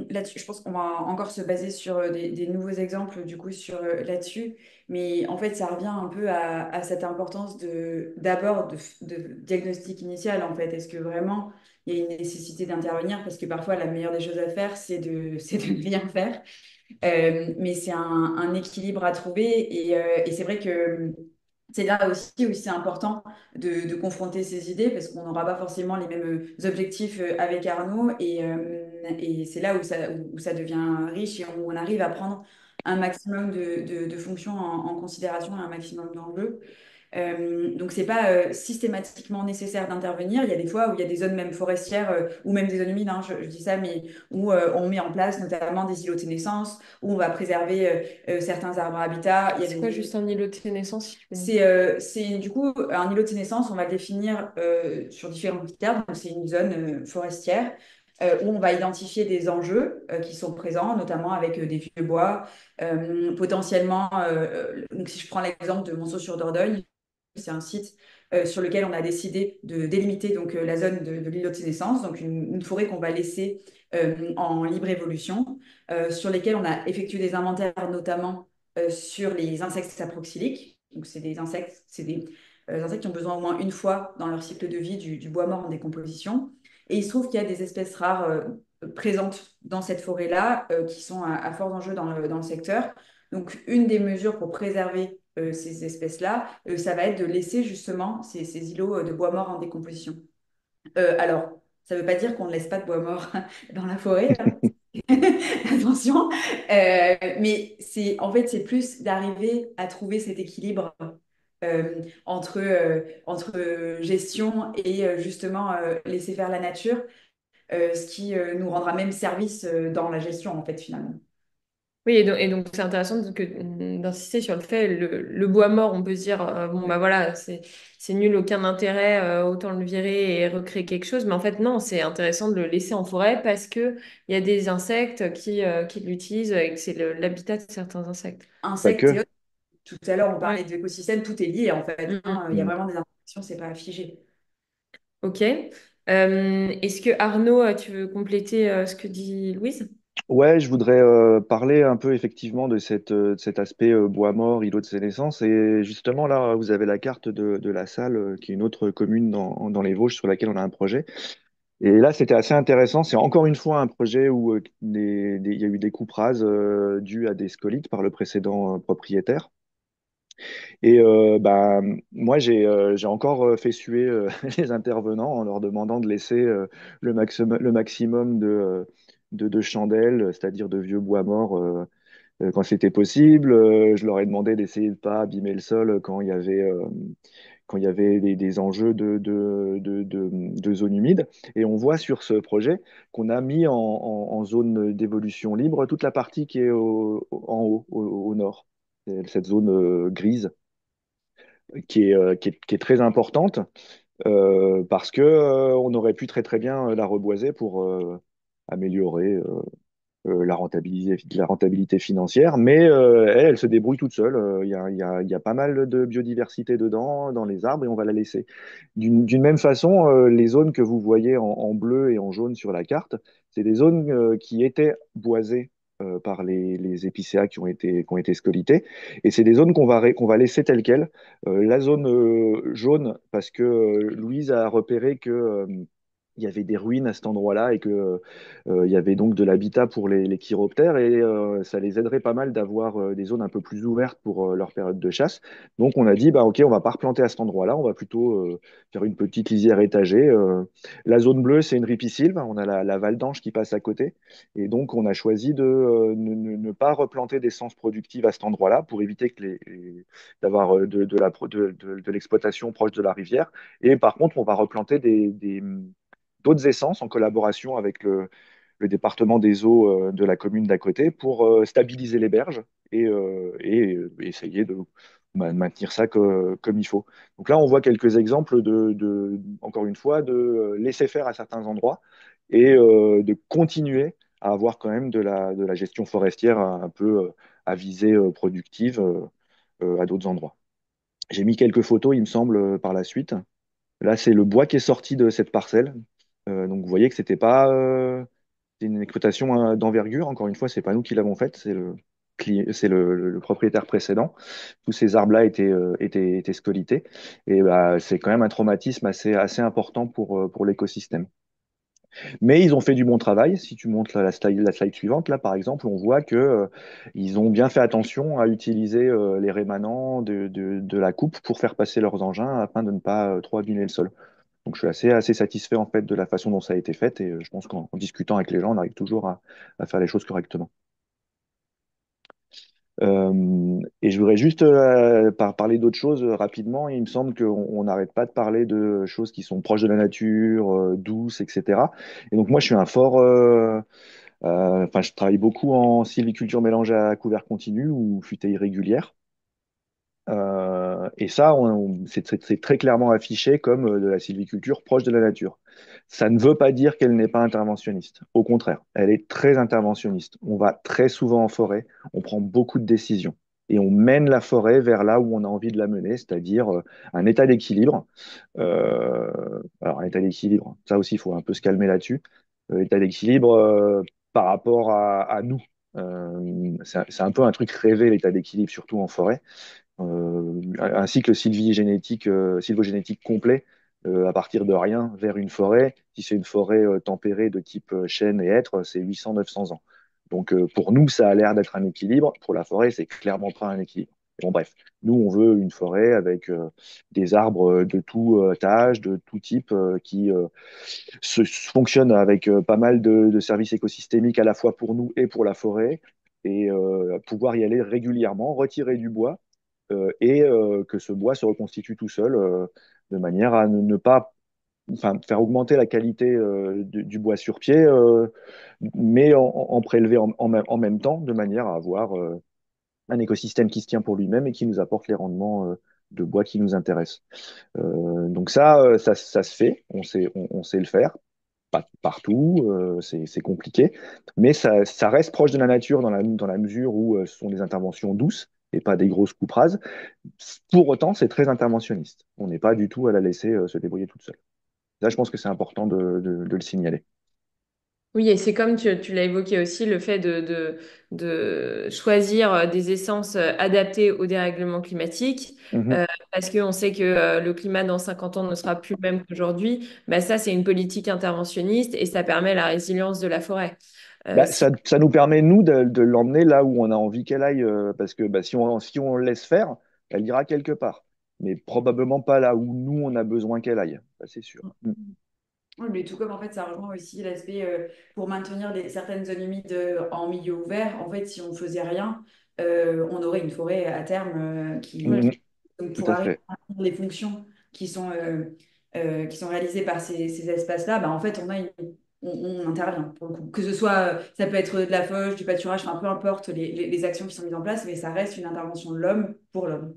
Là-dessus, je pense qu'on va encore se baser sur des nouveaux exemples du coup sur là-dessus, mais en fait ça revient un peu à cette importance d'abord de diagnostic initial en fait. Est-ce que vraiment il y a une nécessité d'intervenir parce que parfois la meilleure des choses à faire c'est de ne rien faire. Mais c'est un équilibre à trouver et c'est vrai que c'est là aussi où c'est important de confronter ces idées parce qu'on n'aura pas forcément les mêmes objectifs avec Arnaud et c'est là où ça devient riche et où on arrive à prendre un maximum de fonctions en considération et un maximum d'enjeux. Donc, c'est pas systématiquement nécessaire d'intervenir. Il y a des fois où il y a des zones même forestières ou même des zones humides, hein, je dis ça, mais où on met en place notamment des îlots de sénescence, où on va préserver certains arbres à habitat. Il y a C'est quoi des, juste un îlot de sénescence, si tu peux nous- c'est du coup un îlot de sénescence, on va le définir sur différents critères. Donc, c'est une zone forestière où on va identifier des enjeux qui sont présents, notamment avec des vieux bois, potentiellement. Donc, si je prends l'exemple de Monceau-sur-Dordogne, c'est un site sur lequel on a décidé de délimiter donc, la zone de l'îlot de sénescence, donc une forêt qu'on va laisser en libre évolution, sur lesquels on a effectué des inventaires, notamment sur les insectes saproxyliques. Donc, c'est des insectes qui ont besoin au moins une fois dans leur cycle de vie du bois mort en décomposition. Et il se trouve qu'il y a des espèces rares présentes dans cette forêt-là qui sont à fort enjeu dans le secteur. Donc, une des mesures pour préserver ces espèces-là, ça va être de laisser justement ces îlots de bois mort en décomposition. Alors, ça ne veut pas dire qu'on ne laisse pas de bois mort dans la forêt, hein. Attention. Mais en fait, c'est plus d'arriver à trouver cet équilibre entre gestion et justement laisser faire la nature, ce qui nous rendra même service dans la gestion, en fait, finalement. Oui, et donc c'est intéressant d'insister sur le fait, le bois mort, on peut se dire, bon, bah voilà, c'est nul, aucun intérêt, autant le virer et recréer quelque chose. Mais en fait, non, c'est intéressant de le laisser en forêt parce que il y a des insectes qui l'utilisent et que c'est l'habitat de certains insectes. Pas Insectes et que. autres. Tout à l'heure, on Ouais. parlait d'écosystème, tout est lié, en fait, Mhm. hein. Il y a Mm. vraiment des interactions, c'est pas figé. Ok. Est-ce que Arnaud, tu veux compléter ce que dit Louise? Ouais, je voudrais parler un peu effectivement de cet aspect bois mort, îlot de sénescence. Et justement, là, vous avez la carte de la salle, qui est une autre commune dans les Vosges sur laquelle on a un projet. Et là, c'était assez intéressant. C'est encore une fois un projet où il y a eu des coupes rases dues à des scolytes par le précédent propriétaire. Et moi, j'ai encore fait suer les intervenants en leur demandant de laisser le maximum de chandelles, c'est-à-dire de vieux bois morts, quand c'était possible. Je leur ai demandé d'essayer de pas abîmer le sol quand il y avait des enjeux de zone humide. Et on voit sur ce projet qu'on a mis en zone d'évolution libre toute la partie qui est en haut, au nord. C'est cette zone grise qui est très importante parce que on aurait pu très très bien la reboiser pour améliorer la rentabilité financière, mais elle se débrouille toute seule. Il y a pas mal de biodiversité dedans, dans les arbres, et on va la laisser. D'une même façon, les zones que vous voyez en bleu et en jaune sur la carte, c'est des zones qui étaient boisées par les épicéas qui ont été scolytés, et c'est des zones qu'on va laisser telles quelles. La zone jaune, parce que Louise a repéré que il y avait des ruines à cet endroit-là et que il y avait donc de l'habitat pour les chiroptères et ça les aiderait pas mal d'avoir des zones un peu plus ouvertes pour leur période de chasse. Donc on a dit, bah, ok, on va pas replanter à cet endroit-là, on va plutôt faire une petite lisière étagée. La zone bleue, c'est une ripisylve, on a la Valdange qui passe à côté. Et donc on a choisi de ne pas replanter d'essences productives à cet endroit-là pour éviter d'avoir de l'exploitation proche de la rivière. Et par contre, on va replanter d'autres essences en collaboration avec le département des eaux de la commune d'à côté pour stabiliser les berges et essayer de maintenir ça comme il faut. Donc là, on voit quelques exemples encore une fois, de laisser faire à certains endroits et de continuer à avoir quand même de la gestion forestière un peu à visée productive à d'autres endroits. J'ai mis quelques photos, il me semble, par la suite. Là, c'est le bois qui est sorti de cette parcelle. Donc, vous voyez que c'était pas c'est une exploitation d'envergure. Encore une fois, c'est pas nous qui l'avons faite, c'est le propriétaire précédent. Tous ces arbres-là étaient scolités. Et bah, c'est quand même un traumatisme assez important pour l'écosystème. Mais ils ont fait du bon travail. Si tu montres la slide suivante, là, par exemple, on voit que ils ont bien fait attention à utiliser les rémanents de la coupe pour faire passer leurs engins afin de ne pas trop abîmer le sol. Donc, je suis assez satisfait en fait de la façon dont ça a été fait et je pense qu'en discutant avec les gens, on arrive toujours à faire les choses correctement. Et je voudrais juste parler d'autre chose rapidement. Il me semble qu'on n'arrête pas de parler de choses qui sont proches de la nature, douces, etc. Et donc moi, je suis un fort... enfin, je travaille beaucoup en sylviculture mélangée à couvert continu ou futaie irrégulière. Et ça, c'est très clairement affiché comme de la sylviculture proche de la nature. Ça ne veut pas dire qu'elle n'est pas interventionniste. Au contraire, elle est très interventionniste. On va très souvent en forêt, on prend beaucoup de décisions et on mène la forêt vers là où on a envie de la mener, c'est-à-dire un état d'équilibre. Alors, un état d'équilibre, ça aussi, il faut un peu se calmer là-dessus. État d'équilibre par rapport à nous. C'est un peu un truc rêvé, l'état d'équilibre, surtout en forêt. Un cycle sylvogénétique complet à partir de rien vers une forêt. Si c'est une forêt tempérée de type chêne et hêtre, c'est 800-900 ans. Donc pour nous, ça a l'air d'être un équilibre. Pour la forêt, c'est clairement pas un équilibre. Bon, bref, nous, on veut une forêt avec des arbres de tout âge, de tout type, qui fonctionnent avec pas mal de services écosystémiques à la fois pour nous et pour la forêt, et pouvoir y aller régulièrement, retirer du bois et que ce bois se reconstitue tout seul de manière à ne pas enfin, faire augmenter la qualité du bois sur pied, mais en prélever en même temps, de manière à avoir un écosystème qui se tient pour lui-même et qui nous apporte les rendements de bois qui nous intéressent. Donc ça se fait, on sait le faire. Pas partout, c'est compliqué, mais ça reste proche de la nature dans la mesure où ce sont des interventions douces et pas des grosses coupes rases. Pour autant, c'est très interventionniste. On n'est pas du tout à la laisser se débrouiller toute seule. Là, je pense que c'est important de le signaler. Oui, et c'est comme tu l'as évoqué aussi, le fait de choisir des essences adaptées au dérèglement climatique, Mhm. parce qu'on sait que le climat dans 50 ans ne sera plus le même qu'aujourd'hui. Bah, ça, c'est une politique interventionniste et ça permet la résilience de la forêt. Bah, Si ça nous permet, nous, de l'emmener là où on a envie qu'elle aille, parce que bah, si on le laisse faire, elle ira quelque part, mais probablement pas là où nous, on a besoin qu'elle aille, ça, c'est sûr. Mm. Oui, mais tout comme en fait, ça rejoint aussi l'aspect pour maintenir certaines zones humides en milieu ouvert. En fait, si on faisait rien, on aurait une forêt à terme Mm, donc tout pour à arriver fait. à maintenir les fonctions qui sont réalisées par ces espaces-là, bah, en fait, on intervient pour le coup. Que ce soit, ça peut être de la fauche, du pâturage, enfin peu importe les actions qui sont mises en place, mais ça reste une intervention de l'homme pour l'homme.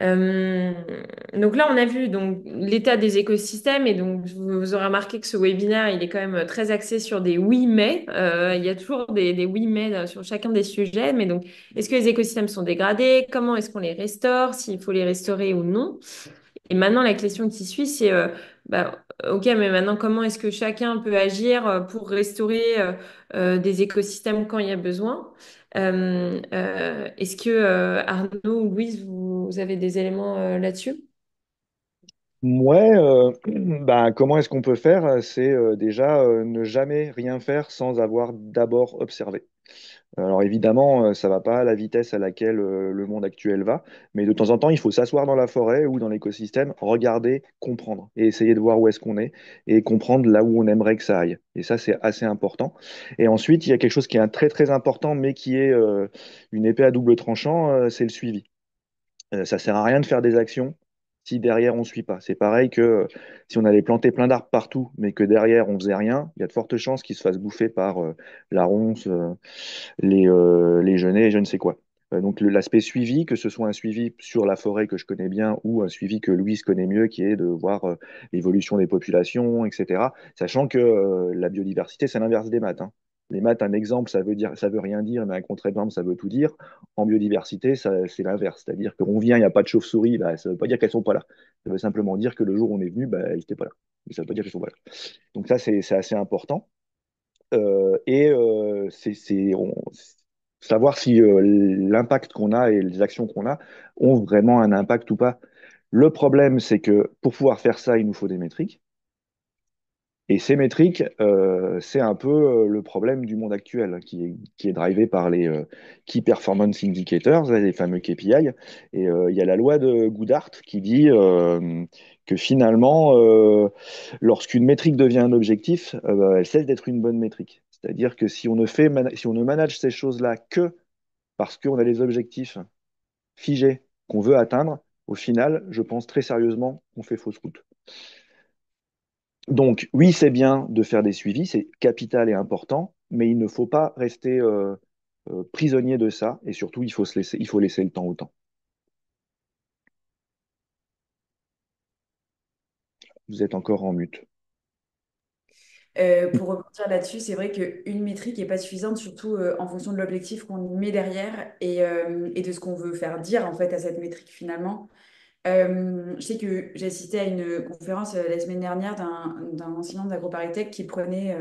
Euh, donc là, on a vu donc l'état des écosystèmes et donc vous aurez remarqué que ce webinaire, il est quand même très axé sur des oui mais. Il y a toujours des oui mais sur chacun des sujets. Mais donc, est-ce que les écosystèmes sont dégradés? Comment est-ce qu'on les restaure? S'il faut les restaurer ou non? Et maintenant, la question qui suit, c'est, ok, mais maintenant, comment est-ce que chacun peut agir pour restaurer des écosystèmes quand il y a besoin? Est-ce que Arnaud ou Louise, vous avez des éléments là-dessus? Ouais, bah, comment est-ce qu'on peut faire? C'est déjà ne jamais rien faire sans avoir d'abord observé. Alors évidemment, ça va pas à la vitesse à laquelle le monde actuel va, mais de temps en temps, il faut s'asseoir dans la forêt ou dans l'écosystème, regarder, comprendre et essayer de voir où est-ce qu'on est et comprendre là où on aimerait que ça aille. Et ça, c'est assez important. Et ensuite, il y a quelque chose qui est très très important, mais qui est une épée à double tranchant, c'est le suivi. Ça sert à rien de faire des actions si derrière on suit pas. C'est pareil que si on allait planter plein d'arbres partout, mais que derrière on faisait rien, il y a de fortes chances qu'ils se fassent bouffer par la ronce, les genêts et je ne sais quoi. Donc l'aspect suivi, que ce soit un suivi sur la forêt que je connais bien ou un suivi que Louise connaît mieux, qui est de voir l'évolution des populations, etc. Sachant que la biodiversité, c'est l'inverse des maths, hein. Les maths, un exemple, ça veut rien dire, mais un contre-exemple, ça veut tout dire. En biodiversité, c'est l'inverse. C'est-à-dire qu'on vient, il n'y a pas de chauves-souris, bah, ça ne veut pas dire qu'elles sont pas là. Ça veut simplement dire que le jour où on est venu, bah, elles n'étaient pas là. Mais ça ne veut pas dire qu'elles sont pas là. Donc ça, c'est assez important. Et savoir si l'impact qu'on a et les actions qu'on a ont vraiment un impact ou pas. Le problème, c'est que pour pouvoir faire ça, il nous faut des métriques. Et ces métriques, c'est un peu le problème du monde actuel, qui est drivé par les Key Performance Indicators, les fameux KPI. Et il y a la loi de Goodhart qui dit que finalement, lorsqu'une métrique devient un objectif, elle cesse d'être une bonne métrique. C'est-à-dire que si on ne manage ces choses-là que parce qu'on a les objectifs figés qu'on veut atteindre, au final, je pense très sérieusement qu'on fait fausse route. Donc, oui, c'est bien de faire des suivis, c'est capital et important, mais il ne faut pas rester prisonnier de ça, et surtout, il faut laisser le temps au temps. Vous êtes encore en mute. Pour rebondir là-dessus, c'est vrai qu'une métrique n'est pas suffisante, surtout en fonction de l'objectif qu'on y met derrière et de ce qu'on veut faire dire en fait à cette métrique finalement. Je sais que j'ai assisté à une conférence la semaine dernière d'un enseignant d'AgroParisTech qui prenait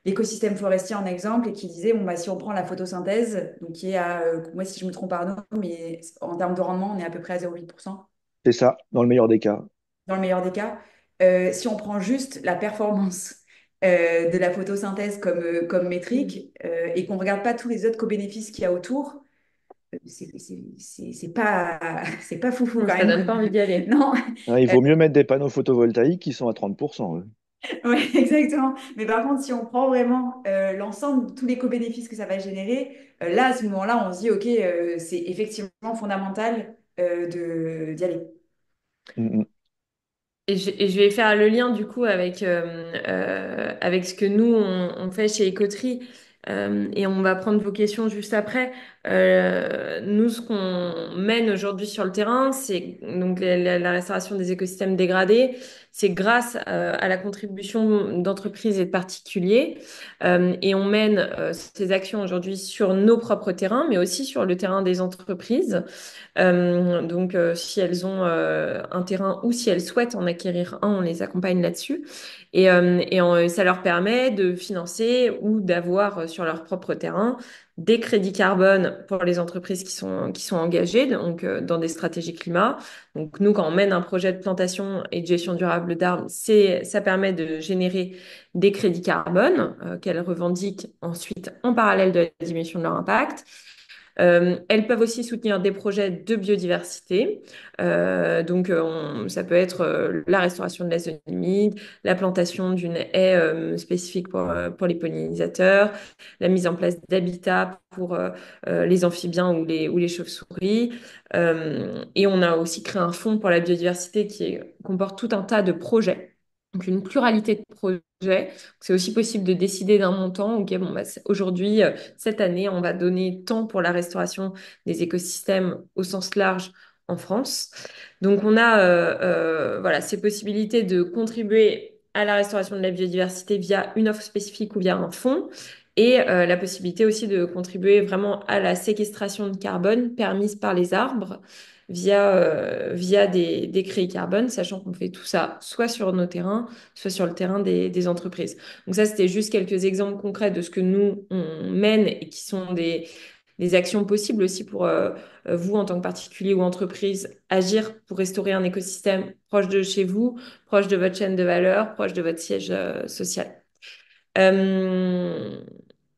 l'écosystème forestier en exemple et qui disait, bon, bah, si on prend la photosynthèse, donc qui est à, moi si je me trompe pardon, mais en termes de rendement, on est à peu près à 0,8% C'est ça, dans le meilleur des cas. dans le meilleur des cas. Si on prend juste la performance de la photosynthèse comme métrique et qu'on ne regarde pas tous les autres co-bénéfices qu'il y a autour, c'est pas, c'est pas foufou Donc, quand ça même. donne pas envie d'y aller. Non, Hein, il vaut mieux mettre des panneaux photovoltaïques qui sont à 30%. ouais, exactement. Mais par contre, si on prend vraiment l'ensemble, tous les co-bénéfices que ça va générer, là, à ce moment-là, on se dit, OK, c'est effectivement fondamental d'y aller. Mm, mm. Et je vais faire le lien du coup avec ce que nous, on fait chez Écoterie. Et on va prendre vos questions juste après. Nous, ce qu'on mène aujourd'hui sur le terrain, c'est donc la restauration des écosystèmes dégradés. C'est grâce à la contribution d'entreprises et de particuliers. Et on mène ces actions aujourd'hui sur nos propres terrains, mais aussi sur le terrain des entreprises. Si elles ont un terrain ou si elles souhaitent en acquérir un, on les accompagne là-dessus. Ça leur permet de financer ou d'avoir sur leur propre terrain des crédits carbone pour les entreprises qui sont engagées donc, dans des stratégies climat. Donc nous, quand on mène un projet de plantation et de gestion durable d'arbres, ça permet de générer des crédits carbone qu'elles revendiquent ensuite en parallèle de la diminution de leur impact. Elles peuvent aussi soutenir des projets de biodiversité. Ça peut être la restauration de la zone humide, la plantation d'une haie spécifique pour les pollinisateurs, la mise en place d'habitats pour les amphibiens ou les chauves-souris. Et on a aussi créé un fonds pour la biodiversité comporte tout un tas de projets. Donc une pluralité de projets. C'est aussi possible de décider d'un montant. Ok, bon, bah, aujourd'hui, cette année, on va donner tant pour la restauration des écosystèmes au sens large en France. Donc, on a voilà, ces possibilités de contribuer à la restauration de la biodiversité via une offre spécifique ou via un fonds. Et la possibilité aussi de contribuer vraiment à la séquestration de carbone permise par les arbres via des crédits carbone, sachant qu'on fait tout ça soit sur nos terrains, soit sur le terrain des entreprises. Donc ça, c'était juste quelques exemples concrets de ce que nous, on mène et qui sont des actions possibles aussi pour vous, en tant que particulier ou entreprise, agir pour restaurer un écosystème proche de chez vous, proche de votre chaîne de valeur, proche de votre siège social. Euh,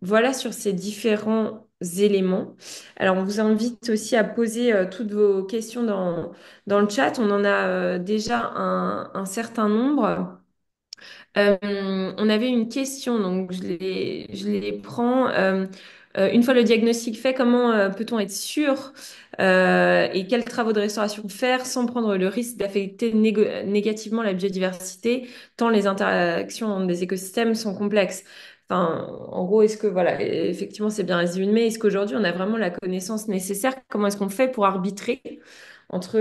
voilà sur ces différents éléments. Alors, on vous invite aussi à poser toutes vos questions dans le chat. On en a déjà un certain nombre. On avait une question, donc je les prends. Une fois le diagnostic fait, comment peut-on être sûr et quels travaux de restauration faire sans prendre le risque d'affecter négativement la biodiversité, tant les interactions des écosystèmes sont complexes? Enfin, en gros, est-ce que, voilà, effectivement, c'est bien résumé, mais est-ce qu'aujourd'hui, on a vraiment la connaissance nécessaire? Comment est-ce qu'on fait pour arbitrer entre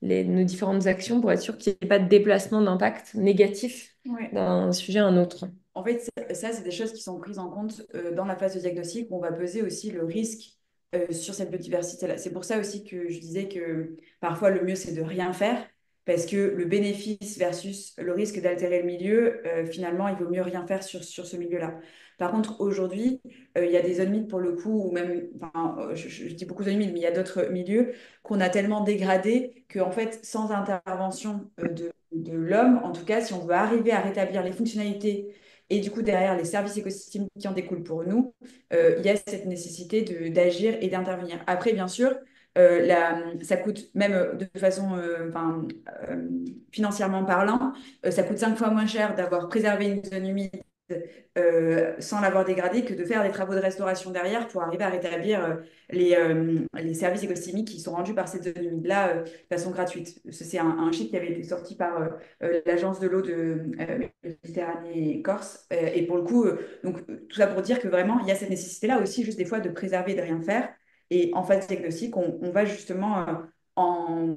nos différentes actions pour être sûr qu'il n'y ait pas de déplacement d'impact négatif Ouais. d'un sujet à un autre? En fait, ça, c'est des choses qui sont prises en compte dans la phase de diagnostic où on va peser aussi le risque sur cette biodiversité-là. C'est pour ça aussi que je disais que parfois le mieux, c'est de rien faire parce que le bénéfice versus le risque d'altérer le milieu, finalement, il vaut mieux rien faire sur ce milieu-là. Par contre, aujourd'hui, il y a des zones humides pour le coup, ou même, enfin, je dis beaucoup de zones humides, mais il y a d'autres milieux qu'on a tellement dégradés qu'en fait, sans intervention de l'homme, en tout cas, si on veut arriver à rétablir les fonctionnalités et du coup, derrière, les services écosystémiques qui en découlent pour nous, il y a cette nécessité d'agir et d'intervenir. Après, bien sûr, ça coûte même de façon financièrement parlant, ça coûte 5 fois moins cher d'avoir préservé une zone humide sans l'avoir dégradé que de faire des travaux de restauration derrière pour arriver à rétablir les services écosystémiques qui sont rendus par cette zone humide-là de façon gratuite. C'est un chiffre qui avait été sorti par l'Agence de l'eau de Méditerranée-Corse. Et pour le coup, tout ça pour dire que vraiment, il y a cette nécessité-là aussi, juste des fois, de préserver et de rien faire. Et en phase diagnostic, on va justement en...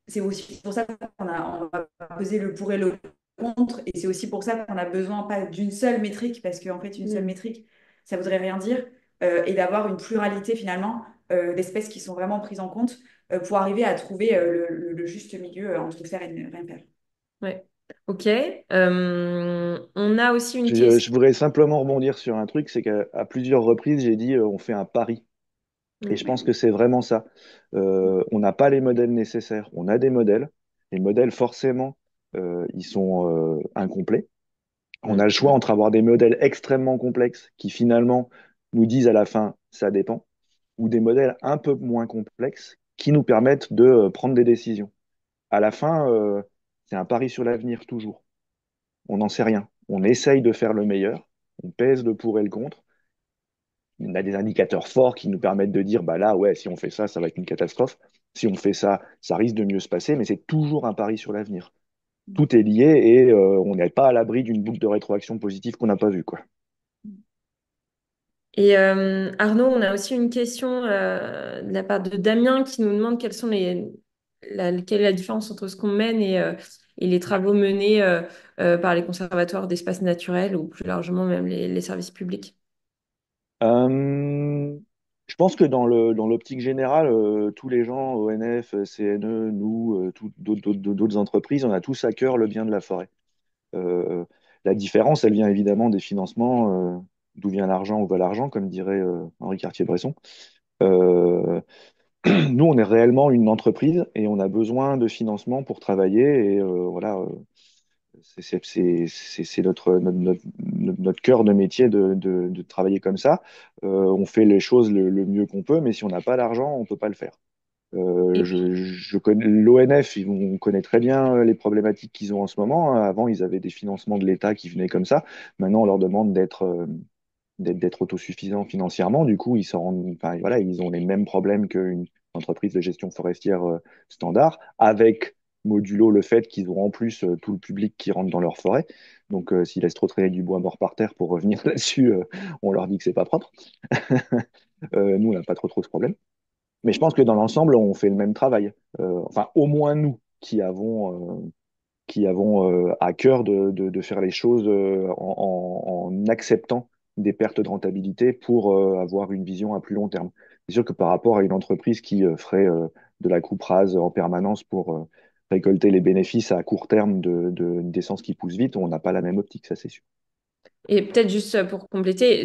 C'est aussi pour ça on va peser le pour et le contre. Et c'est aussi pour ça qu'on a besoin pas d'une seule métrique, parce qu'en fait, une seule Mm. métrique, ça voudrait rien dire, et d'avoir une pluralité finalement d'espèces qui sont vraiment prises en compte pour arriver à trouver le juste milieu entre faire et ne rien faire. Ouais. Ok. On a aussi une Je question. voudrais simplement rebondir sur un truc, c'est qu'à plusieurs reprises, j'ai dit on fait un pari. Et je pense Mm. que c'est vraiment ça. On n'a pas les modèles nécessaires. On a des modèles. Les modèles, forcément, ils sont incomplets. On a le choix Mm. entre avoir des modèles extrêmement complexes qui finalement nous disent à la fin, ça dépend, ou des modèles un peu moins complexes qui nous permettent de prendre des décisions. À la fin, c'est un pari sur l'avenir toujours. On n'en sait rien. On essaye de faire le meilleur. On pèse le pour et le contre. On a des indicateurs forts qui nous permettent de dire, bah là, ouais, si on fait ça, ça va être une catastrophe. Si on fait ça, ça risque de mieux se passer, mais c'est toujours un pari sur l'avenir. Tout est lié et on n'est pas à l'abri d'une boucle de rétroaction positive qu'on n'a pas vue, quoi. Et Arnaud, on a aussi une question de la part de Damien qui nous demande quelle est la différence entre ce qu'on mène et les travaux menés par les conservatoires d'espaces naturels ou plus largement même les services publics. Euh, je pense que dans l'optique générale, tous les gens, ONF, CNE, nous, d'autres entreprises, on a tous à cœur le bien de la forêt. Euh, la différence, elle vient évidemment des financements, d'où vient l'argent, où va l'argent, comme dirait Henri Cartier-Bresson. Euh, Nous, on est réellement une entreprise et on a besoin de financement pour travailler. Et voilà, c'est notre cœur de métier de travailler comme ça. On fait les choses le mieux qu'on peut, mais si on n'a pas d'argent, on ne peut pas le faire. Et, Je connais l'ONF, on connaît très bien les problématiques qu'ils ont en ce moment. Avant, ils avaient des financements de l'État qui venaient comme ça. Maintenant, on leur demande d'être autosuffisants financièrement. Du coup, ils s'en rendent, enfin, voilà, ils ont les mêmes problèmes qu'une entreprise de gestion forestière standard, avec modulo le fait qu'ils ont en plus tout le public qui rentre dans leur forêt. Donc, s'ils laissent trop traîner du bois mort par terre pour revenir là-dessus, on leur dit que c'est pas propre. Nous, on n'a pas trop ce problème. Mais je pense que dans l'ensemble, on fait le même travail. Enfin, au moins nous qui avons à cœur de faire les choses en acceptant des pertes de rentabilité pour avoir une vision à plus long terme. C'est sûr que par rapport à une entreprise qui ferait de la coupe rase en permanence pour récolter les bénéfices à court terme d'essence qui pousse vite, on n'a pas la même optique, ça c'est sûr. et peut-être juste pour compléter,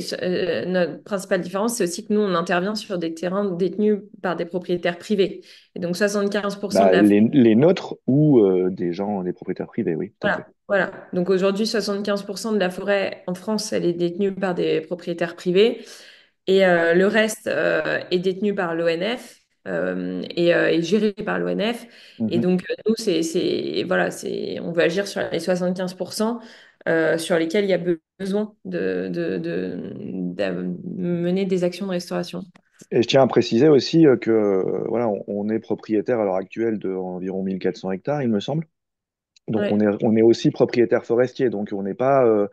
notre principale différence, c'est aussi que nous, on intervient sur des terrains détenus par des propriétaires privés. Et donc 75% de Bah, la... les nôtres ou des gens, des propriétaires privés, oui, tout à fait. Voilà, voilà. Donc aujourd'hui, 75% de la forêt en France, elle est détenue par des propriétaires privés. Et le reste est détenu par l'ONF et géré par l'ONF. Et Mhm. donc, nous, voilà, on veut agir sur les 75% sur lesquels il y a besoin de mener des actions de restauration. Et je tiens à préciser aussi que voilà, on est propriétaire à l'heure actuelle d'environ 1400 hectares, il me semble. Donc Ouais. on est aussi propriétaire forestier. Donc on n'est pas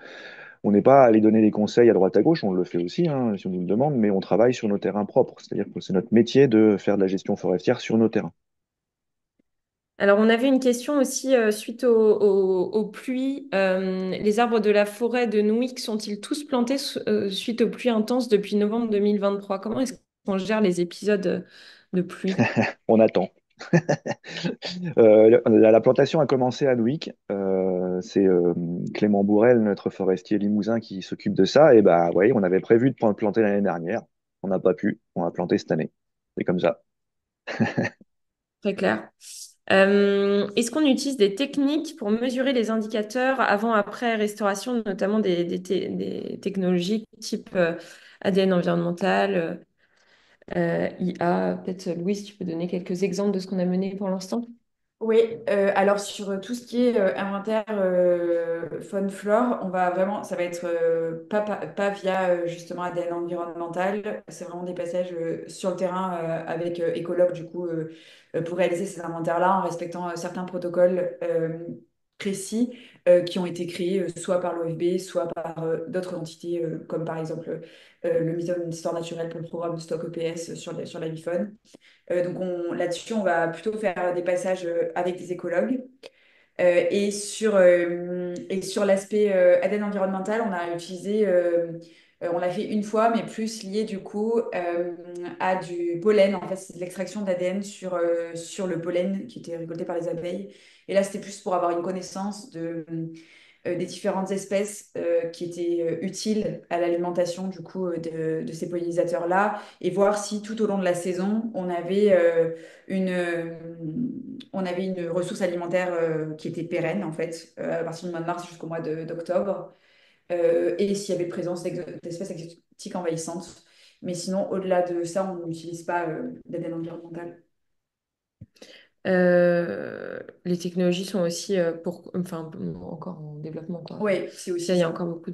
à aller donner des conseils à droite à gauche. On le fait aussi hein, si on nous le demande, mais on travaille sur nos terrains propres. C'est-à-dire que c'est notre métier de faire de la gestion forestière sur nos terrains. Alors, on avait une question aussi suite aux pluies. Les arbres de la forêt de Nouic sont-ils tous plantés suite aux pluies intenses depuis novembre 2023? Comment est-ce qu'on gère les épisodes de pluie? On attend. La plantation a commencé à Nouic. C'est Clément Bourrel, notre forestier limousin, qui s'occupe de ça. Et bah, ouais, on avait prévu de planter l'année dernière. On n'a pas pu. On a planté cette année. C'est comme ça. Très clair. Est-ce qu'on utilise des techniques pour mesurer les indicateurs avant-après restauration, notamment des technologies type ADN environnemental, IA? Peut-être Louise, tu peux donner quelques exemples de ce qu'on a mené pour l'instant? Oui, alors sur tout ce qui est inventaire faune flore, on va vraiment, ça va être pas via justement ADN environnemental, c'est vraiment des passages sur le terrain avec écologues du coup pour réaliser ces inventaires-là en respectant certains protocoles précis qui ont été créés soit par l'OFB, soit par d'autres entités comme par exemple le Muséum d'histoire naturelle pour le programme Stock EPS sur la faune. Donc là-dessus, on va plutôt faire des passages avec des écologues. Et sur l'aspect ADN environnemental, on a utilisé, on l'a fait une fois, mais plus lié du coup à du pollen. En fait, c'est de l'extraction d'ADN sur le pollen qui était récolté par les abeilles. Et là, c'était plus pour avoir une connaissance des différentes espèces qui étaient utiles à l'alimentation du coup de ces pollinisateurs-là et voir si tout au long de la saison, une, euh, on avait une ressource alimentaire qui était pérenne en fait, à partir du mois de mars jusqu'au d'octobre, et s'il y avait présence d'espèces exotiques envahissantes. Mais sinon, au-delà de ça, on n'utilise pas d'ADN environnemental. Les technologies sont aussi enfin, encore en développement, quoi. Oui, c'est Ça, aussi il y a ça. encore beaucoup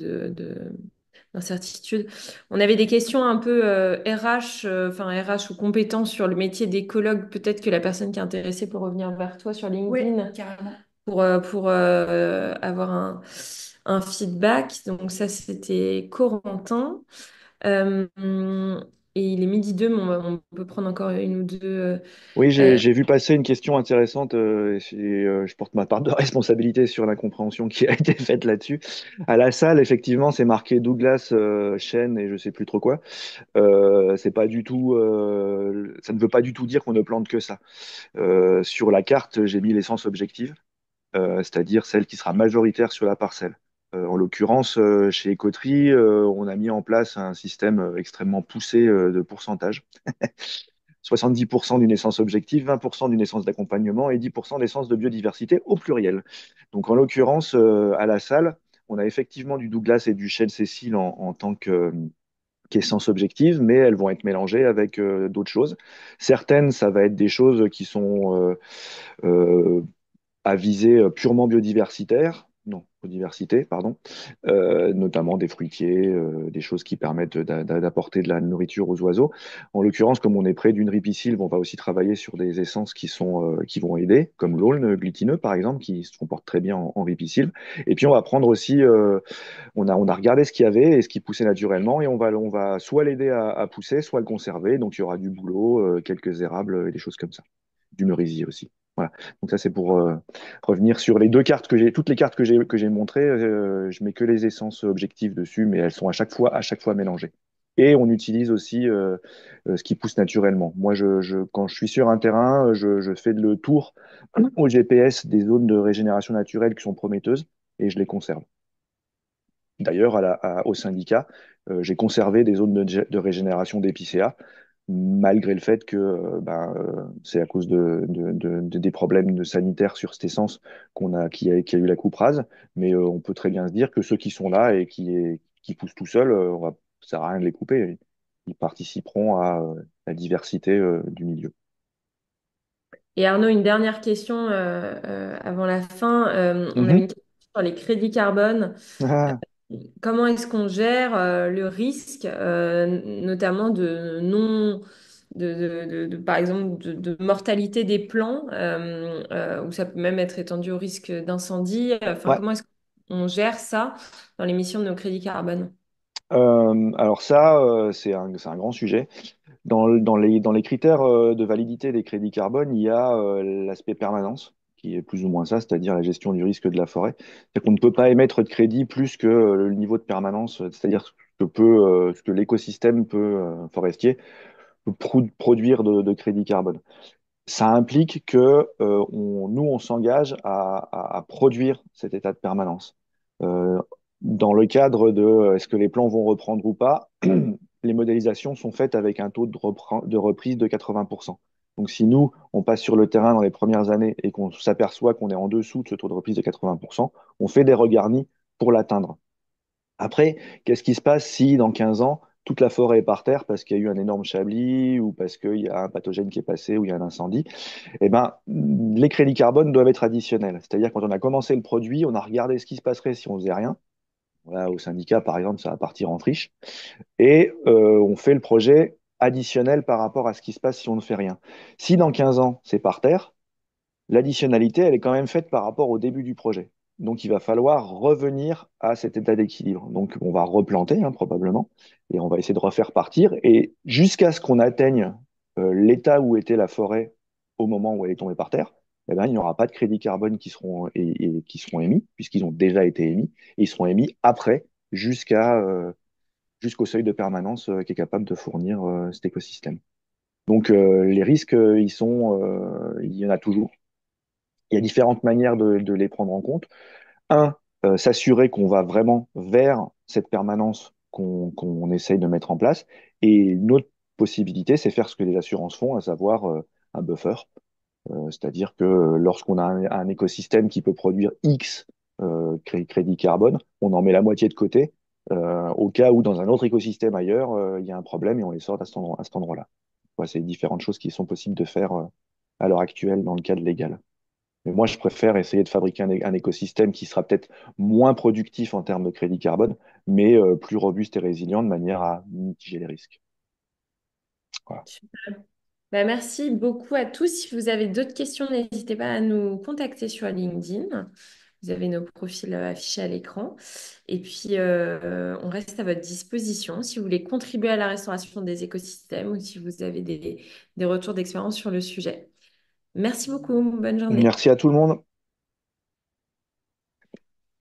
d'incertitudes. On avait des questions un peu RH, enfin RH ou compétences sur le métier d'écologue. Peut-être que la personne qui est intéressée peut revenir vers toi sur Oui, LinkedIn carrément. pour avoir un feedback. Donc ça, c'était Corentin. Euh, et il est midi 2, mais on peut prendre encore une ou deux. Oui, Euh, j'ai vu passer une question intéressante je porte ma part de responsabilité sur l'incompréhension qui a été faite là-dessus. À la salle, effectivement, c'est marqué Douglas, Chêne et je sais plus trop quoi. C'est pas du tout, ça ne veut pas du tout dire qu'on ne plante que ça. Sur la carte, j'ai mis l'essence objective, c'est-à-dire celle qui sera majoritaire sur la parcelle. En l'occurrence, chez Écoterie, on a mis en place un système extrêmement poussé de pourcentage. 70% d'une essence objective, 20% d'une essence d'accompagnement et 10% d'essence de biodiversité au pluriel. Donc en l'occurrence, à la salle, on a effectivement du Douglas et du chêne Cécile en tant qu'essence objective, mais elles vont être mélangées avec d'autres choses. Certaines, ça va être des choses qui sont euh, à visée purement biodiversitaire, non, biodiversité, pardon, notamment des fruitiers, des choses qui permettent d'apporter de la nourriture aux oiseaux. En l'occurrence, comme on est près d'une ripisylve, on va aussi travailler sur des essences qui vont aider, comme l'aulne glutineux, par exemple, qui se comporte très bien en ripisylve. Et puis, on va prendre aussi, on a regardé ce qu'il y avait et ce qui poussait naturellement, et on va soit l'aider à pousser, soit le conserver. Donc, il y aura du bouleau, quelques érables et des choses comme ça. Du merisier aussi. Voilà. Donc ça, c'est pour revenir sur les deux cartes que j'ai, toutes les cartes que j'ai montrées. Je mets que les essences objectives dessus, mais elles sont à chaque fois mélangées. Et on utilise aussi ce qui pousse naturellement. Moi, quand je suis sur un terrain, je fais le tour au GPS des zones de régénération naturelle qui sont prometteuses et je les conserve. D'ailleurs, au syndicat, j'ai conservé des zones de régénération d'épicéa, malgré le fait que c'est à cause des problèmes sanitaires sur cette essence qu'il y a eu la coupe rase. Mais on peut très bien se dire que ceux qui sont là et qui poussent tout seuls, ça sert à rien de les couper. Ils participeront à la diversité du milieu. Et Arnaud, une dernière question avant la fin. On avait Mhm. une question sur les crédits carbone. Ah, Comment est-ce qu'on gère le risque, notamment de non, par exemple, de mortalité des plants, ou ça peut même être étendu au risque d'incendie. Enfin, ouais. comment est-ce qu'on gère ça dans l'émission de nos crédits carbone? Alors ça, c'est un grand sujet. Dans les critères de validité des crédits carbone, il y a l'aspect permanence, qui est plus ou moins ça, c'est-à-dire la gestion du risque de la forêt. C'est qu'on ne peut pas émettre de crédit plus que le niveau de permanence, c'est-à-dire ce que l'écosystème forestier peut produire de crédit carbone. Ça implique que nous, on s'engage à produire cet état de permanence. Euh, Dans le cadre de est-ce que les plans vont reprendre ou pas, les modélisations sont faites avec un taux de reprise de 80%. Donc si nous, on passe sur le terrain dans les premières années et qu'on s'aperçoit qu'on est en dessous de ce taux de reprise de 80%, on fait des regarnis pour l'atteindre. Après, qu'est-ce qui se passe si dans 15 ans, toute la forêt est par terre parce qu'il y a eu un énorme chablis ou parce qu'il y a un pathogène qui est passé ou il y a un incendie, eh ben, les crédits carbone doivent être additionnels. C'est-à-dire quand on a commencé le produit, on a regardé ce qui se passerait si on faisait rien. Voilà, au syndicat, par exemple, ça va partir en friche. Et on fait le projet additionnel par rapport à ce qui se passe si on ne fait rien. Si dans 15 ans, c'est par terre, l'additionnalité, elle est quand même faite par rapport au début du projet. Donc, il va falloir revenir à cet état d'équilibre. Donc, on va replanter, hein, probablement, et on va essayer de refaire partir. Et jusqu'à ce qu'on atteigne l'état où était la forêt au moment où elle est tombée par terre, eh ben, il n'y aura pas de crédits carbone qui seront émis, puisqu'ils ont déjà été émis, et ils seront émis après, jusqu'au seuil de permanence qui est capable de fournir cet écosystème. Donc, les risques, il y en a toujours. Il y a différentes manières de les prendre en compte. Un, s'assurer qu'on va vraiment vers cette permanence qu'on essaye de mettre en place. Et une autre possibilité, c'est faire ce que les assurances font, à savoir un buffer. C'est-à-dire que lorsqu'on a un écosystème qui peut produire X crédit carbone, on en met la moitié de côté, au cas où dans un autre écosystème ailleurs, il y a un problème et on les sort à cet endroit-là. Ouais, c'est différentes choses qui sont possibles de faire à l'heure actuelle dans le cadre légal. Mais moi, je préfère essayer de fabriquer un écosystème qui sera peut-être moins productif en termes de crédit carbone, mais plus robuste et résilient de manière à mitiger les risques. Voilà. Bah, merci beaucoup à tous. Si vous avez d'autres questions, n'hésitez pas à nous contacter sur LinkedIn. Vous avez nos profils affichés à l'écran. Et puis, on reste à votre disposition si vous voulez contribuer à la restauration des écosystèmes ou si vous avez des retours d'expérience sur le sujet. Merci beaucoup. Bonne journée. Merci à tout le monde.